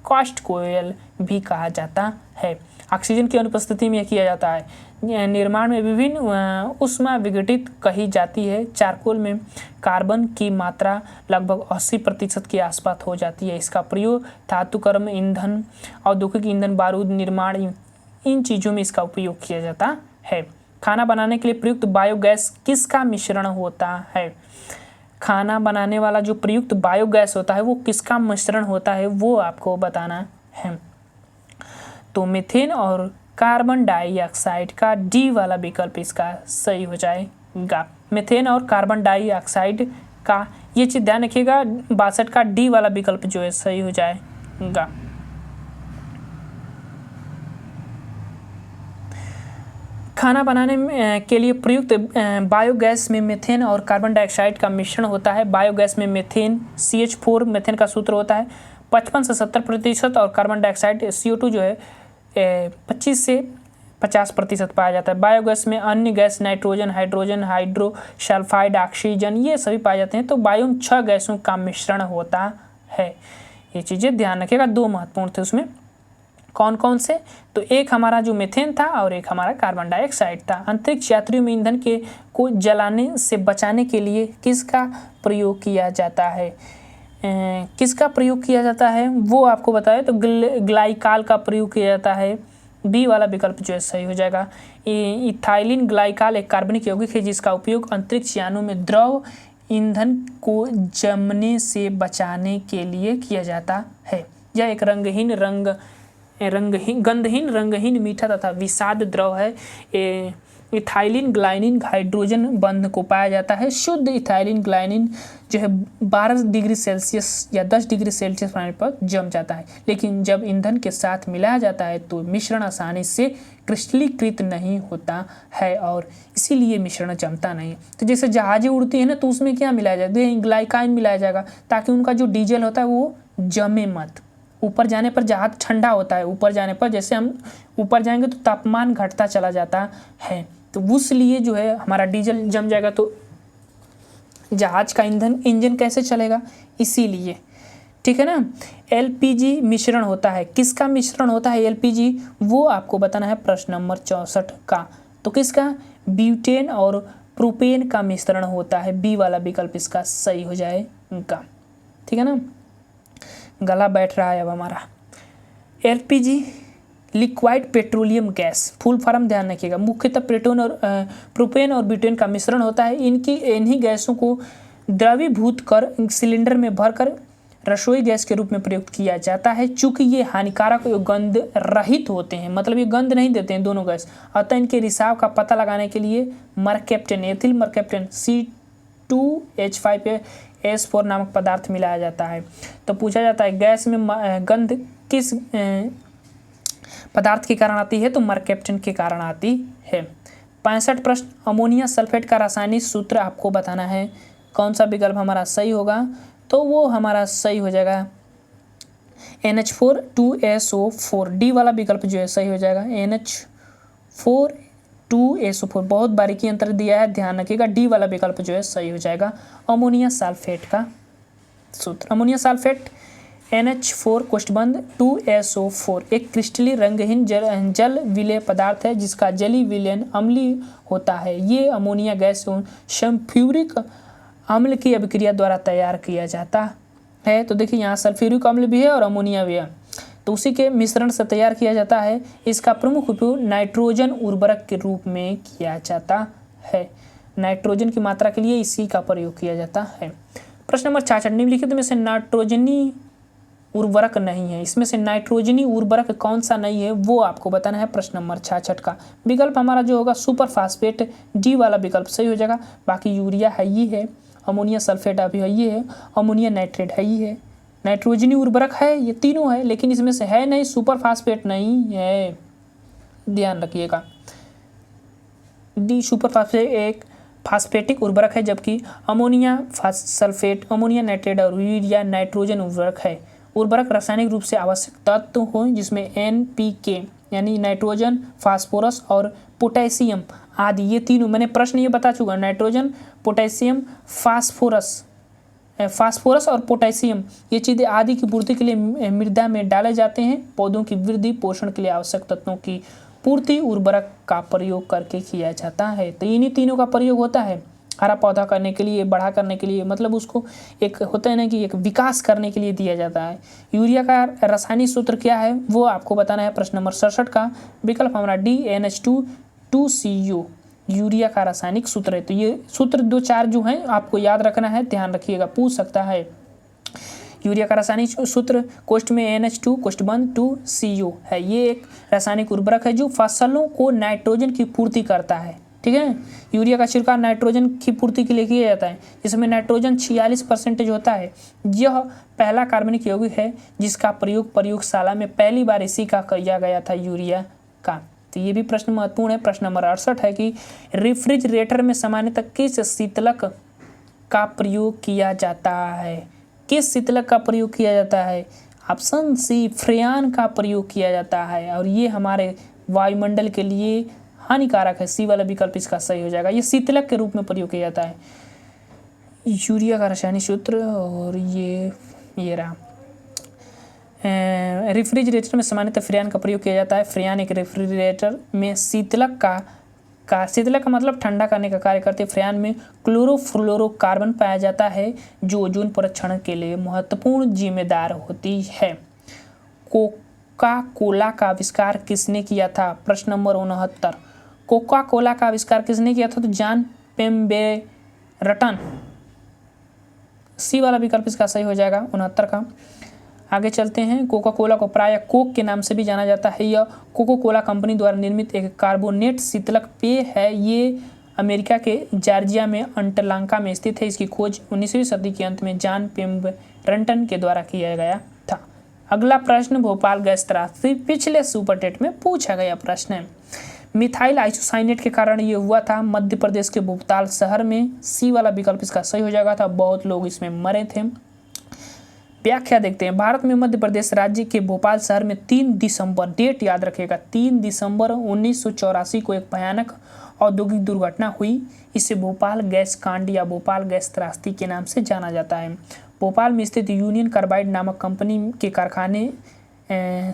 S1: कास्ट कोयल भी कहा जाता है। ऑक्सीजन की अनुपस्थिति में किया जाता है। निर्माण में विभिन्न ऊष्मा विघटित कही जाती है। चारकोल में कार्बन की मात्रा लगभग 80% के आसपास हो जाती है। इसका प्रयोग धातुकर्म ईंधन, औद्योगिक ईंधन, बारूद निर्माण, इन चीज़ों में इसका उपयोग किया जाता है। खाना बनाने के लिए प्रयुक्त बायोगैस किसका मिश्रण होता है? खाना बनाने वाला जो प्रयुक्त बायोगैस होता है वो किसका मिश्रण होता है, वो आपको बताना है। तो मीथेन और कार्बन डाइऑक्साइड का डी वाला विकल्प इसका सही हो जाएगा। मीथेन और कार्बन डाइऑक्साइड का, ये चीज़ ध्यान रखिएगा, 62 का डी वाला विकल्प जो है सही हो जाएगा। खाना बनाने के लिए प्रयुक्त बायोगैस में मीथेन और कार्बन डाइऑक्साइड का मिश्रण होता है। बायोगैस में मीथेन CH4 मीथेन का सूत्र होता है 55 से 70% और कार्बन डाइऑक्साइड CO2 जो है 25 से 50% पाया जाता है। बायोगैस में अन्य gas nitrogen, hydrogen, hydrosulphide, oxygen, ये सभी पाए जाते हैं। तो बायो में 6 गैसों का मिश्रण होता है। ये चीज़ें ध्यान रखिएगा। 2 महत्वपूर्ण थे उसमें, कौन कौन से? तो एक हमारा जो मीथेन था और एक हमारा कार्बन डाइऑक्साइड था। अंतरिक्ष यात्रियों में ईंधन के को जलाने से बचाने के लिए किसका प्रयोग किया जाता है? किसका प्रयोग किया जाता है वो आपको बताया। तो ग्लाइकाल का प्रयोग किया जाता है। बी वाला विकल्प जो है सही हो जाएगा। इथाइलिन ग्लाइकाल एक कार्बनिक यौगिक है जिसका उपयोग अंतरिक्ष यानों में द्रव ईंधन को जमने से बचाने के लिए किया जाता है। यह एक गंधहीन रंगहीन मीठा तथा विषाद द्रव है। इथाइलिन ग्लाइनिन हाइड्रोजन बंध को पाया जाता है। शुद्ध इथाइलिन ग्लाइनिन जो है 12 डिग्री सेल्सियस या 10 डिग्री सेल्सियस पानी पर जम जाता है, लेकिन जब ईंधन के साथ मिलाया जाता है तो मिश्रण आसानी से क्रिस्टलीकृत नहीं होता है और इसीलिए मिश्रण जमता नहीं। तो जैसे जहाजें उड़ती हैं ना, तो उसमें क्या मिलाया जाता है? ग्लाइकाइन मिलाया जाएगा ताकि उनका जो डीजल होता है वो जमे मत। ऊपर जाने पर जहाज ठंडा होता है, ऊपर जाने पर जैसे हम ऊपर जाएंगे तो तापमान घटता चला जाता है, तो उस लिए जो है हमारा डीजल जम जाएगा तो जहाज का इंजन कैसे चलेगा, इसीलिए। ठीक है ना। एलपीजी मिश्रण होता है, किसका मिश्रण होता है एलपीजी, वो आपको बताना है प्रश्न नंबर 64 का। तो किसका, ब्यूटेन और प्रोपेन का मिश्रण होता है, बी वाला विकल्प इसका सही हो जाएगा। ठीक है ना। गला बैठ रहा है अब हमारा। LPG liquid petroleum gas, full form ध्यान रखिएगा, मुख्यतः प्रोपेन और ब्यूटेन का मिश्रण होता है। इन्हीं गैसों को द्रवीभूत कर सिलेंडर में भरकर रसोई गैस के रूप में प्रयुक्त किया जाता है। चूंकि ये हानिकारक और गंध रहित होते हैं, मतलब ये गंध नहीं देते हैं दोनों गैस, अतः इनके रिसाव का पता लगाने के लिए मरकैप्टन, एथिल मरकैप्टन C2H5S4 नामक पदार्थ मिलाया जाता है। तो पूछा जाता है गैस में गंध किस पदार्थ के कारण आती है, तो मरकैप्टन के कारण आती है। 65 प्रश्न, अमोनिया सल्फेट का रासायनिक सूत्र आपको बताना है। कौन सा विकल्प हमारा सही होगा, तो वो हमारा सही हो जाएगा NH4 2SO4, डी वाला विकल्प जो है सही हो जाएगा। NH4 2SO4, बहुत बारीकी अंतर दिया है, ध्यान रखिएगा, डी वाला विकल्प जो है सही हो जाएगा अमोनिया सल्फेट का सूत्र। अमोनिया सल्फेट NH4 कोष्ठबंध 2SO4 एक क्रिस्टली रंगहीन जल विलेय पदार्थ है जिसका जली विलयन अम्लीय होता है। ये अमोनिया गैस एवं सल्फ्यूरिक अम्ल की अभिक्रिया द्वारा तैयार किया जाता है। तो देखिए यहाँ सल्फ्यूरिक अम्ल भी है और अमोनिया भी है, तो उसी के मिश्रण से तैयार किया जाता है। इसका प्रमुख उपयोग नाइट्रोजन उर्वरक के रूप में किया जाता है, नाइट्रोजन की मात्रा के लिए इसी का प्रयोग किया जाता है। प्रश्न नंबर 66, निम्नलिखित में से नाइट्रोजनी उर्वरक नहीं है, इसमें से नाइट्रोजनी उर्वरक कौन सा नहीं है वो आपको बताना है। प्रश्न नंबर 66 का विकल्प हमारा जो होगा सुपर फास्फेट, डी वाला विकल्प सही हो जाएगा। बाकी यूरिया है ही है, अमोनिया सल्फेट अभी है ये है, अमोनिया नाइट्रेट है ही है, नाइट्रोजनी उर्वरक है, ये तीनों है, लेकिन इसमें से है नहीं सुपर फास्फेट नहीं है, ध्यान रखिएगा। डी सुपर फास्फेट एक फास्फेटिक उर्वरक है, जबकि अमोनिया सल्फेट, अमोनिया नाइट्रेट और यूरिया नाइट्रोजन उर्वरक है। उर्वरक रासायनिक रूप से आवश्यक तत्व हो जिसमें NPK यानी नाइट्रोजन, फास्फोरस और पोटेशियम आदि, ये तीनों मैंने प्रश्न ये बता चुका, नाइट्रोजन, पोटेशियम, फास्फोरस और पोटेशियम, ये चीज़ें आदि की पूर्ति के लिए मृदा में डाले जाते हैं। पौधों की वृद्धि पोषण के लिए आवश्यक तत्वों की पूर्ति उर्वरक का प्रयोग करके किया जाता है। तो इन्हीं तीनों का प्रयोग होता है हरा पौधा करने के लिए, बड़ा करने के लिए, मतलब उसको एक होता है ना कि एक विकास करने के लिए दिया जाता है। यूरिया का रासायनिक सूत्र क्या है वो आपको बताना है। प्रश्न नंबर 67 का विकल्प हमारा डी NH2 यूरिया का रासायनिक सूत्र है। तो ये सूत्र 2-4 जो हैं आपको याद रखना है, ध्यान रखिएगा, पूछ सकता है। यूरिया का रासायनिक सूत्र कोष्ठ में NH2 कोष्ठबंध 2CO है। ये एक रासायनिक उर्वरक है जो फसलों को नाइट्रोजन की पूर्ति करता है। ठीक है। यूरिया का छिड़काव नाइट्रोजन की पूर्ति के लिए किया जाता है, जिसमें नाइट्रोजन 46% होता है। यह पहला कार्बनिक यौगिक है जिसका प्रयोग प्रयोगशाला में पहली बार इसी का किया गया था, यूरिया का। तो ये भी प्रश्न महत्वपूर्ण है। प्रश्न नंबर 68 है कि रेफ्रिजरेटर में सामान्यतः किस शीतलक का प्रयोग किया जाता है, किस शीतलक का प्रयोग किया जाता है। ऑप्शन सी फ्रेयान का प्रयोग किया जाता है, और ये हमारे वायुमंडल के लिए हानिकारक है, सी वाला विकल्प इसका सही हो जाएगा। ये शीतलक के रूप में प्रयोग किया जाता है। यूरिया का रासायनिक सूत्र, और ये रहा। रेफ्रिजरेटर में सामान्यतः फ्रेयान का प्रयोग किया जाता है। फ्रेयान एक रेफ्रिजरेटर में शीतलक का मतलब ठंडा करने का कार्य करते हैं। फ्रेयान में क्लोरोफ्लोरोकार्बन पाया जाता है जो ओजोन परीक्षण के लिए महत्वपूर्ण जिम्मेदार होती है। कोका कोला का आविष्कार किसने किया था। प्रश्न नंबर 69, कोका कोला का आविष्कार किसने किया था, तो जॉन पेम्बेरटन, सी वाला विकल्प इसका सही हो जाएगा 69 का। आगे चलते हैं। कोका कोला को प्रायः कोक के नाम से भी जाना जाता है। यह कोका कोला कंपनी द्वारा निर्मित एक कार्बोनेट शीतलक पेय है। ये अमेरिका के जॉर्जिया में अटलांटा में स्थित है। इसकी खोज 19वीं सदी के अंत में जॉन पेम्बेरटन के द्वारा किया गया था। अगला प्रश्न भोपाल गैस त्रासदी, पिछले सुपर टेट में पूछा गया प्रश्न है। मिथाइल आइसोसाइनेट के कारण ये हुआ था मध्य प्रदेश के भोपाल शहर में, सी वाला विकल्प इसका सही हो जाएगा था। बहुत लोग इसमें मरे थे। व्याख्या देखते हैं। भारत में मध्य प्रदेश राज्य के भोपाल शहर में 3 दिसंबर, डेट याद रखिएगा, 3 दिसंबर 1984 को एक भयानक औद्योगिक दुर्घटना हुई। इसे भोपाल गैस कांड या भोपाल गैस त्रासदी के नाम से जाना जाता है। भोपाल में स्थित यूनियन कार्बाइड नामक कंपनी के कारखाने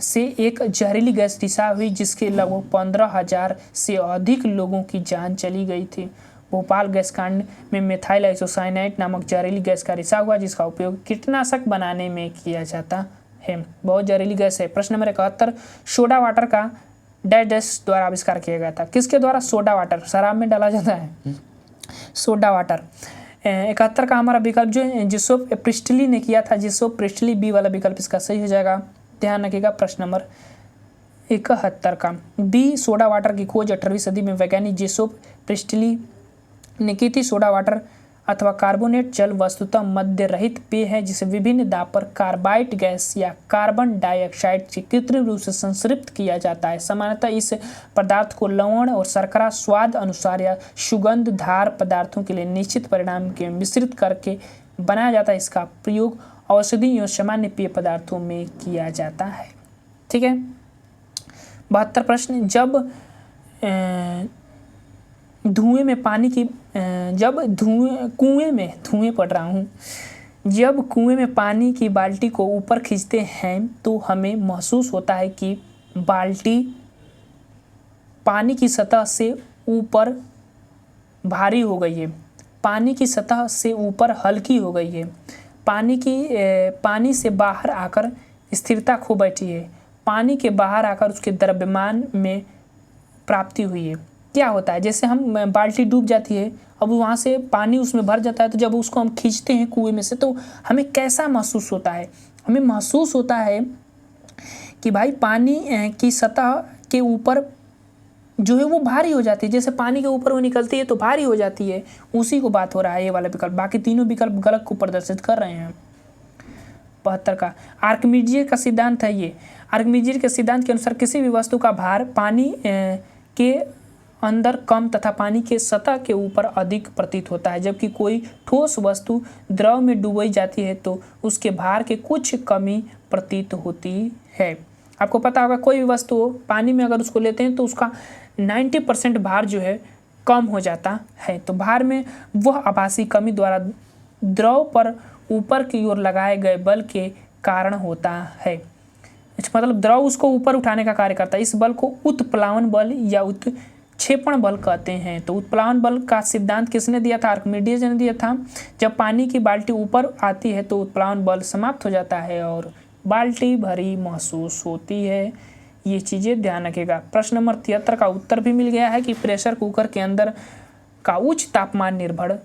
S1: से एक जहरीली गैस रिसाव हुई, जिसके लगभग 15,000 से अधिक लोगों की जान चली गई थी। भोपाल गैस कांड में मेथाइल आइसोसाइनाइड नामक जहरीली गैस का रिसाव हुआ, जिसका उपयोग कीटनाशक बनाने में किया जाता है। बहुत जहरीली गैस है। प्रश्न नंबर 71, सोडा वाटर का डैश द्वारा आविष्कार किया गया था। किसके द्वारा? सोडा वाटर, शराब में डाला जाता है सोडा वाटर। 71 का हमारा विकल्प जो है जिसोफ प्रिस्टली ने किया था। जिसोफ प्रिस्टली, बी वाला विकल्प इसका सही हो जाएगा। ध्यान रखिएगा। प्रश्न नंबर 71 का बी, सोडा वाटर की खोज 18वीं सदी में वैज्ञानिक जिसोफ प्रिस्टली ने की थी। सोडा वाटर अथवा कार्बोनेट जल वस्तुतः मद्य रहित पेय है, जिसे विभिन्न दाब पर कार्बाइड गैस या कार्बन डाइऑक्साइड से कृत्रिम रूप से संतृप्त किया जाता है। सामान्यतः इस पदार्थ को लवण और शर्करा स्वाद अनुसार या सुगंधधार पदार्थों के लिए निश्चित परिणाम के मिश्रित करके बनाया जाता है। इसका प्रयोग औषधि एवं सामान्य पेय पदार्थों में किया जाता है। ठीक है। 72 प्रश्न, जब धुएं में पानी की जब कुएं में पानी की बाल्टी को ऊपर खींचते हैं तो हमें महसूस होता है कि बाल्टी पानी की सतह से ऊपर भारी हो गई है, पानी की सतह से ऊपर हल्की हो गई है, पानी से बाहर आकर स्थिरता खो बैठी है, पानी के बाहर आकर उसके द्रव्यमान में प्राप्ति हुई है। क्या होता है? जैसे हम बाल्टी डूब जाती है, अब वहाँ से पानी उसमें भर जाता है, तो जब उसको हम खींचते हैं कुएं में से, तो हमें कैसा महसूस होता है? हमें महसूस होता है कि भाई पानी की सतह के ऊपर जो है वो भारी हो जाती है। जैसे पानी के ऊपर वो निकलती है तो भारी हो जाती है, उसी को बात हो रहा है ये वाला विकल्प। बाकी तीनों विकल्प गलत को प्रदर्शित कर रहे हैं। 72 का आर्किमिडीज का सिद्धांत है ये। आर्किमिडीज के सिद्धांत के अनुसार किसी भी वस्तु का भार पानी के अंदर कम तथा पानी के सतह के ऊपर अधिक प्रतीत होता है, जबकि कोई ठोस वस्तु द्रव में डुबोई जाती है तो उसके भार के कुछ कमी प्रतीत होती है। आपको पता होगा कोई भी वस्तु हो, पानी में अगर उसको लेते हैं तो उसका 90% भार जो है कम हो जाता है। तो भार में वह आभासी कमी द्वारा द्रव पर ऊपर की ओर लगाए गए बल के कारण होता है। मतलब द्रव उसको ऊपर उठाने का कार्य करता है। इस बल को उत्प्लावन बल या उत्क्षेपण बल कहते हैं। तो उत्प्लावन बल का सिद्धांत किसने दिया था? आर्किमिडीज ने दिया था। जब पानी की बाल्टी ऊपर आती है तो उत्प्लावन बल समाप्त हो जाता है और बाल्टी भरी महसूस होती है। ये चीज़ें ध्यान रखिएगा। प्रश्न नंबर 73 का उत्तर भी मिल गया है कि प्रेशर कुकर के अंदर का उच्च तापमान निर्भर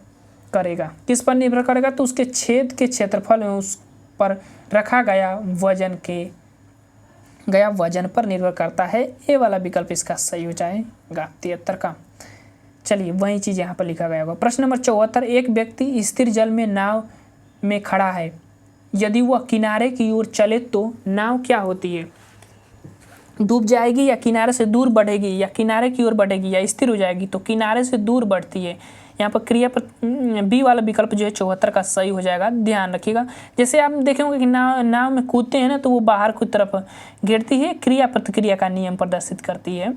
S1: करेगा। किस पर निर्भर करेगा? तो उसके छेद के क्षेत्रफल में उस पर रखा गया वजन पर निर्भर करता है। ये वाला विकल्प इसका सही हो जाएगा 73 का। चलिए वही चीज़ यहाँ पर लिखा गया होगा। प्रश्न नंबर 74, एक व्यक्ति स्थिर जल में नाव में खड़ा है। यदि वह किनारे की ओर चले तो नाव क्या होती है? डूब जाएगी या किनारे से दूर बढ़ेगी या किनारे की ओर बढ़ेगी या स्थिर हो जाएगी? तो किनारे से दूर बढ़ती है। यहाँ पर क्रिया बी वाला विकल्प जो है 74 का सही हो जाएगा। ध्यान रखिएगा। जैसे आप देखेंगे कि नाव में कूदते हैं ना तो वो बाहर की तरफ गिरती है, क्रिया प्रतिक्रिया का नियम प्रदर्शित करती है।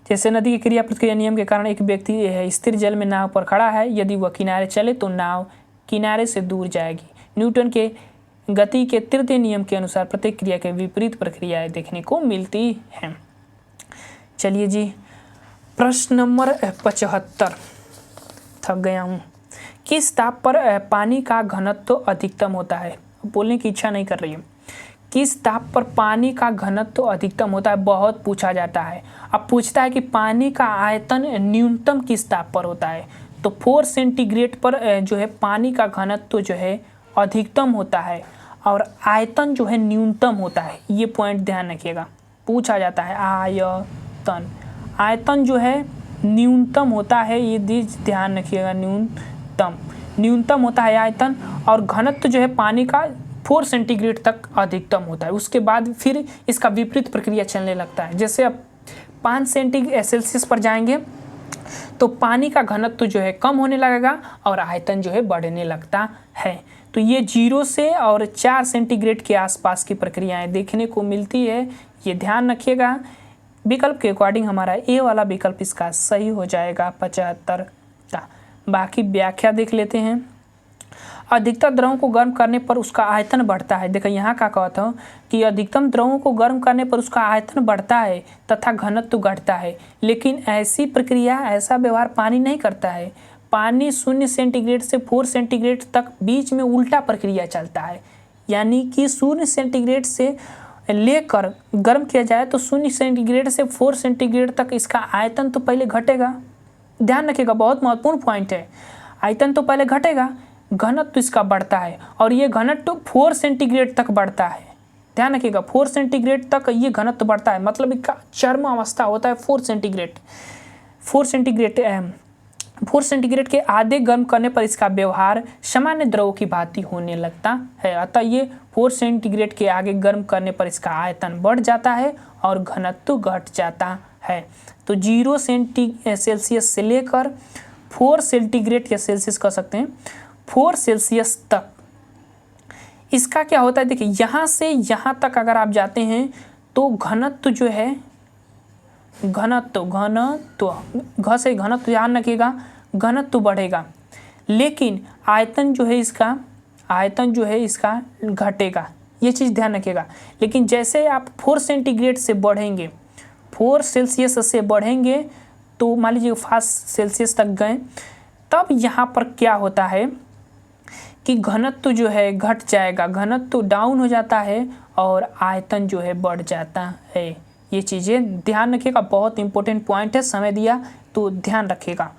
S1: जैसे नदी के क्रिया प्रतिक्रिया नियम के कारण एक व्यक्ति स्थिर जल में नाव पर खड़ा है, यदि वह किनारे चले तो नाव किनारे से दूर जाएगी। न्यूटन के गति के तृतीय नियम के अनुसार प्रत्येक क्रिया के विपरीत प्रक्रियाएं देखने को मिलती हैं। चलिए जी, प्रश्न नंबर 75, थक गया हूँ। किस ताप पर पानी का घनत्व अधिकतम होता है? बोलने की इच्छा नहीं कर रही है। किस ताप पर पानी का घनत्व अधिकतम होता है? बहुत पूछा जाता है। अब पूछता है कि पानी का आयतन न्यूनतम किस ताप पर होता है? तो 4 सेंटीग्रेड पर जो है पानी का घनत्व जो है अधिकतम होता है और आयतन जो है न्यूनतम होता है। ये पॉइंट ध्यान रखिएगा, पूछा जाता है। आयतन जो है न्यूनतम होता है, ये ध्यान रखिएगा। न्यूनतम होता है आयतन, और घनत्व जो है पानी का 4 सेंटीग्रेड तक अधिकतम होता है। उसके बाद फिर इसका विपरीत प्रक्रिया चलने लगता है। जैसे अब 5 सेल्सियस पर जाएंगे तो पानी का घनत्व जो है कम होने लगेगा और आयतन जो है बढ़ने लगता है। तो ये 0 से और 4 सेंटीग्रेड के आसपास की प्रक्रियाएं देखने को मिलती है। ये ध्यान रखिएगा। विकल्प के अकॉर्डिंग हमारा ए वाला विकल्प इसका सही हो जाएगा 75 का। बाकी व्याख्या देख लेते हैं। अधिकतर द्रवों को गर्म करने पर उसका आयतन बढ़ता है। देखो यहाँ क्या कहता हूँ कि अधिकतम द्रवों को गर्म करने पर उसका आयतन बढ़ता है तथा घनत्व घटता है, लेकिन ऐसी प्रक्रिया, ऐसा व्यवहार पानी नहीं करता है। पानी 0 सेंटीग्रेड से 4 सेंटीग्रेड तक बीच में उल्टा प्रक्रिया चलता है, यानी कि 0 सेंटीग्रेड से लेकर गर्म किया जाए तो 0 सेंटीग्रेड से 4 सेंटीग्रेड तक इसका आयतन तो पहले घटेगा। ध्यान रखिएगा, बहुत महत्वपूर्ण पॉइंट है। आयतन तो पहले घटेगा, घनत्व इसका बढ़ता है और ये घनत्व 4 सेंटीग्रेड तक बढ़ता है। ध्यान रखिएगा, 4 सेंटीग्रेड तक ये घनत्व बढ़ता है, मतलब इसका चरम अवस्था होता है 4 सेंटीग्रेड के आधे गर्म करने पर इसका व्यवहार सामान्य द्रव की भांति होने लगता है। अतः ये 4 सेंटीग्रेड के आगे गर्म करने पर इसका आयतन बढ़ जाता है और घनत्व घट जाता है। तो 0 सेल्सियस से लेकर 4 सेंटीग्रेड या सेल्सियस कह सकते हैं 4 सेल्सियस तक इसका क्या होता है। देखिए, यहाँ से यहाँ तक अगर आप जाते हैं तो घनत्व जो है, घनत्व घ से घनत्व ध्यान रखिएगा, घनत्व बढ़ेगा, लेकिन आयतन जो है इसका घटेगा। ये चीज़ ध्यान रखिएगा। लेकिन जैसे आप 4 सेंटीग्रेड से बढ़ेंगे, 4 सेल्सियस से बढ़ेंगे, तो मान लीजिए 5 सेल्सियस तक गए, तब यहाँ पर क्या होता है कि घनत्व जो है घट जाएगा, घनत्व डाउन हो जाता है और आयतन जो है बढ़ जाता है। ये चीज़ें ध्यान रखिएगा, बहुत इंपॉर्टेंट पॉइंट है। समय दिया तो ध्यान रखिएगा।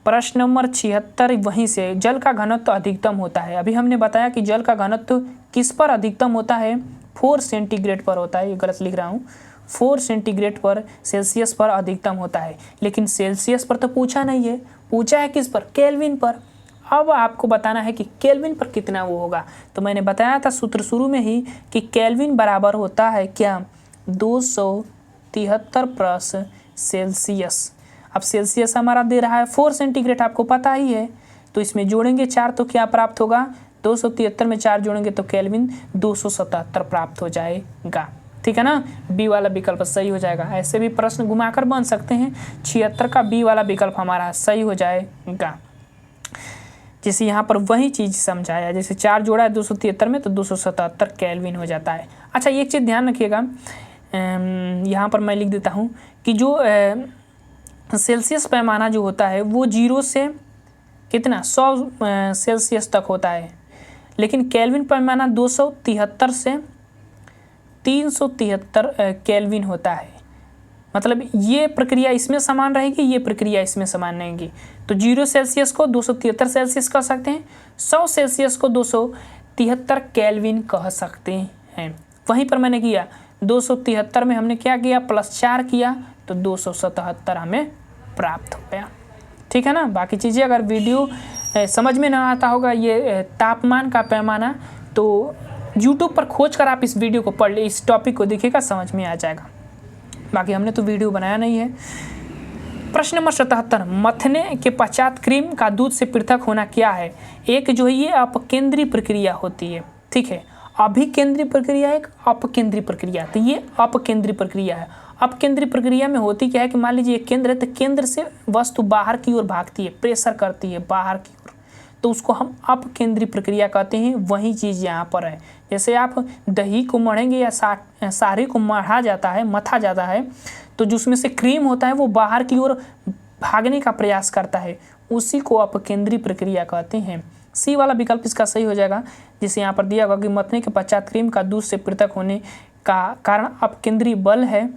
S1: प्रश्न नंबर 76 वहीं से, जल का घनत्व अधिकतम होता है। अभी हमने बताया कि जल का घनत्व किस पर अधिकतम होता है, 4 सेंटीग्रेड पर होता है। ये गलत लिख रहा हूँ, 4 सेंटीग्रेड पर, सेल्सियस पर अधिकतम होता है। लेकिन सेल्सियस पर तो पूछा नहीं है, पूछा है किस पर, केल्विन पर। अब आपको बताना है कि केल्विन पर कितना वो होगा। तो मैंने बताया था सूत्र शुरू में ही कि केल्विन बराबर होता है क्या, 273 प्लस सेल्सियस। अब सेल्सियस हमारा दे रहा है 4 सेंटीग्रेड, आपको पता ही है। तो इसमें जोड़ेंगे 4 तो क्या प्राप्त होगा, 273 में 4 जोड़ेंगे तो केल्विन 277 प्राप्त हो जाएगा। ठीक है ना, बी वाला विकल्प सही हो जाएगा। ऐसे भी प्रश्न घुमाकर बन सकते हैं। 76 का बी वाला विकल्प हमारा सही हो जाएगा। जैसे यहाँ पर वही चीज़ समझाया, जैसे 4 जोड़ा है 273 में तो 277 केल्विन हो जाता है। अच्छा, एक चीज़ ध्यान रखिएगा, यहाँ पर मैं लिख देता हूँ कि जो सेल्सियस पैमाना जो होता है वो 0 से कितना 100 सेल्सियस तक होता है, लेकिन केल्विन पैमाना 273 से 373 केल्विन होता है। मतलब ये प्रक्रिया इसमें समान रहेगी, ये प्रक्रिया इसमें समान रहेगी। तो 0 सेल्सियस को 273 सेल्सियस कह सकते हैं, 100 सेल्सियस को 273 केल्विन कह सकते हैं। वहीं पर मैंने किया 273 में हमने क्या किया, +4 किया तो 277 हमें प्राप्त हो गया। ठीक है ना। बाकी चीज़ें अगर वीडियो समझ में ना आता होगा, ये तापमान का पैमाना, तो YouTube पर खोज कर आप इस वीडियो को पढ़ ले, इस टॉपिक को देखिएगा, समझ में आ जाएगा। बाकी हमने तो वीडियो बनाया नहीं है। प्रश्न नंबर 77, मथने के पश्चात क्रीम का दूध से पृथक होना क्या है। एक जो है ये अपकेंद्रीय प्रक्रिया होती है। ठीक है, अभिकेंद्रीय प्रक्रिया एक अपकेंद्रीय प्रक्रिया, तो ये अपकेंद्रीय प्रक्रिया है। अपकेंद्रीय प्रक्रिया में होती क्या है कि मान लीजिए एक केंद्र है, तो केंद्र से वस्तु बाहर की ओर भागती है, प्रेशर करती है बाहर की ओर, तो उसको हम अपकेंद्रीय प्रक्रिया कहते हैं। वही चीज़ यहाँ पर है। जैसे आप दही को मढ़ेंगे या सारी को मढ़ा जाता है, मथा जाता है, तो जिसमें से क्रीम होता है वो बाहर की ओर भागने का प्रयास करता है, उसी को अपकेंद्रीय प्रक्रिया कहते हैं। सी वाला विकल्प इसका सही हो जाएगा। जिसे यहाँ पर दिया होगा कि मथने के पश्चात क्रीम का दूध से पृथक होने का कारण अपकेंद्रीय बल है।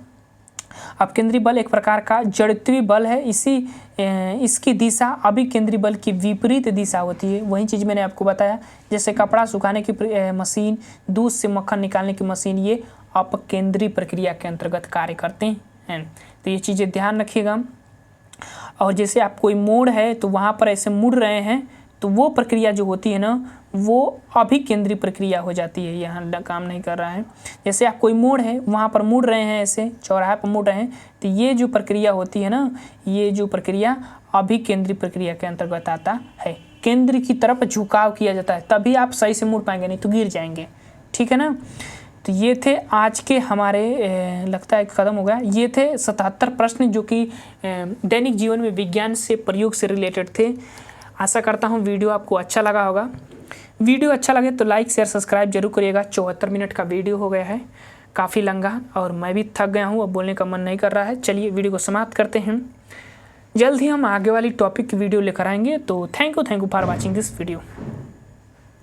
S1: अपकेंद्रीय बल एक प्रकार का जड़त्वीय बल है। इसकी दिशा अभिकेंद्रीय बल की विपरीत दिशा होती है। वही चीज़ मैंने आपको बताया, जैसे कपड़ा सुखाने की मशीन, दूध से मक्खन निकालने की मशीन, ये अपकेंद्रीय प्रक्रिया के अंतर्गत कार्य करते हैं। तो ये चीज़ें ध्यान रखिएगा। और जैसे आप कोई मोड़ है तो वहाँ पर ऐसे मुड़ रहे हैं, तो वो प्रक्रिया जो होती है ना, वो अभिकेंद्रीय प्रक्रिया हो जाती है। यहाँ काम नहीं कर रहा है। जैसे आप कोई मोड़ है, वहाँ पर मुड़ रहे हैं, ऐसे चौराहे पर मुड़ रहे हैं, तो ये जो प्रक्रिया होती है ना, ये जो प्रक्रिया अभिकेंद्रीय प्रक्रिया के अंतर्गत आता है। केंद्र की तरफ झुकाव किया जाता है, तभी आप सही से मुड़ पाएंगे, नहीं तो गिर जाएंगे। ठीक है ना। तो ये थे आज के हमारे लगता है ख़त्म हो गया, ये थे 77 प्रश्न जो कि दैनिक जीवन में विज्ञान से प्रयोग से रिलेटेड थे। आशा करता हूँ वीडियो आपको अच्छा लगा होगा। वीडियो अच्छा लगे तो लाइक शेयर सब्सक्राइब जरूर करिएगा। 74 मिनट का वीडियो हो गया है, काफ़ी लंगा, और मैं भी थक गया हूँ, अब बोलने का मन नहीं कर रहा है। चलिए वीडियो को समाप्त करते हैं, जल्द ही हम आगे वाली टॉपिक की वीडियो लेकर आएंगे। तो thank you for watching this video.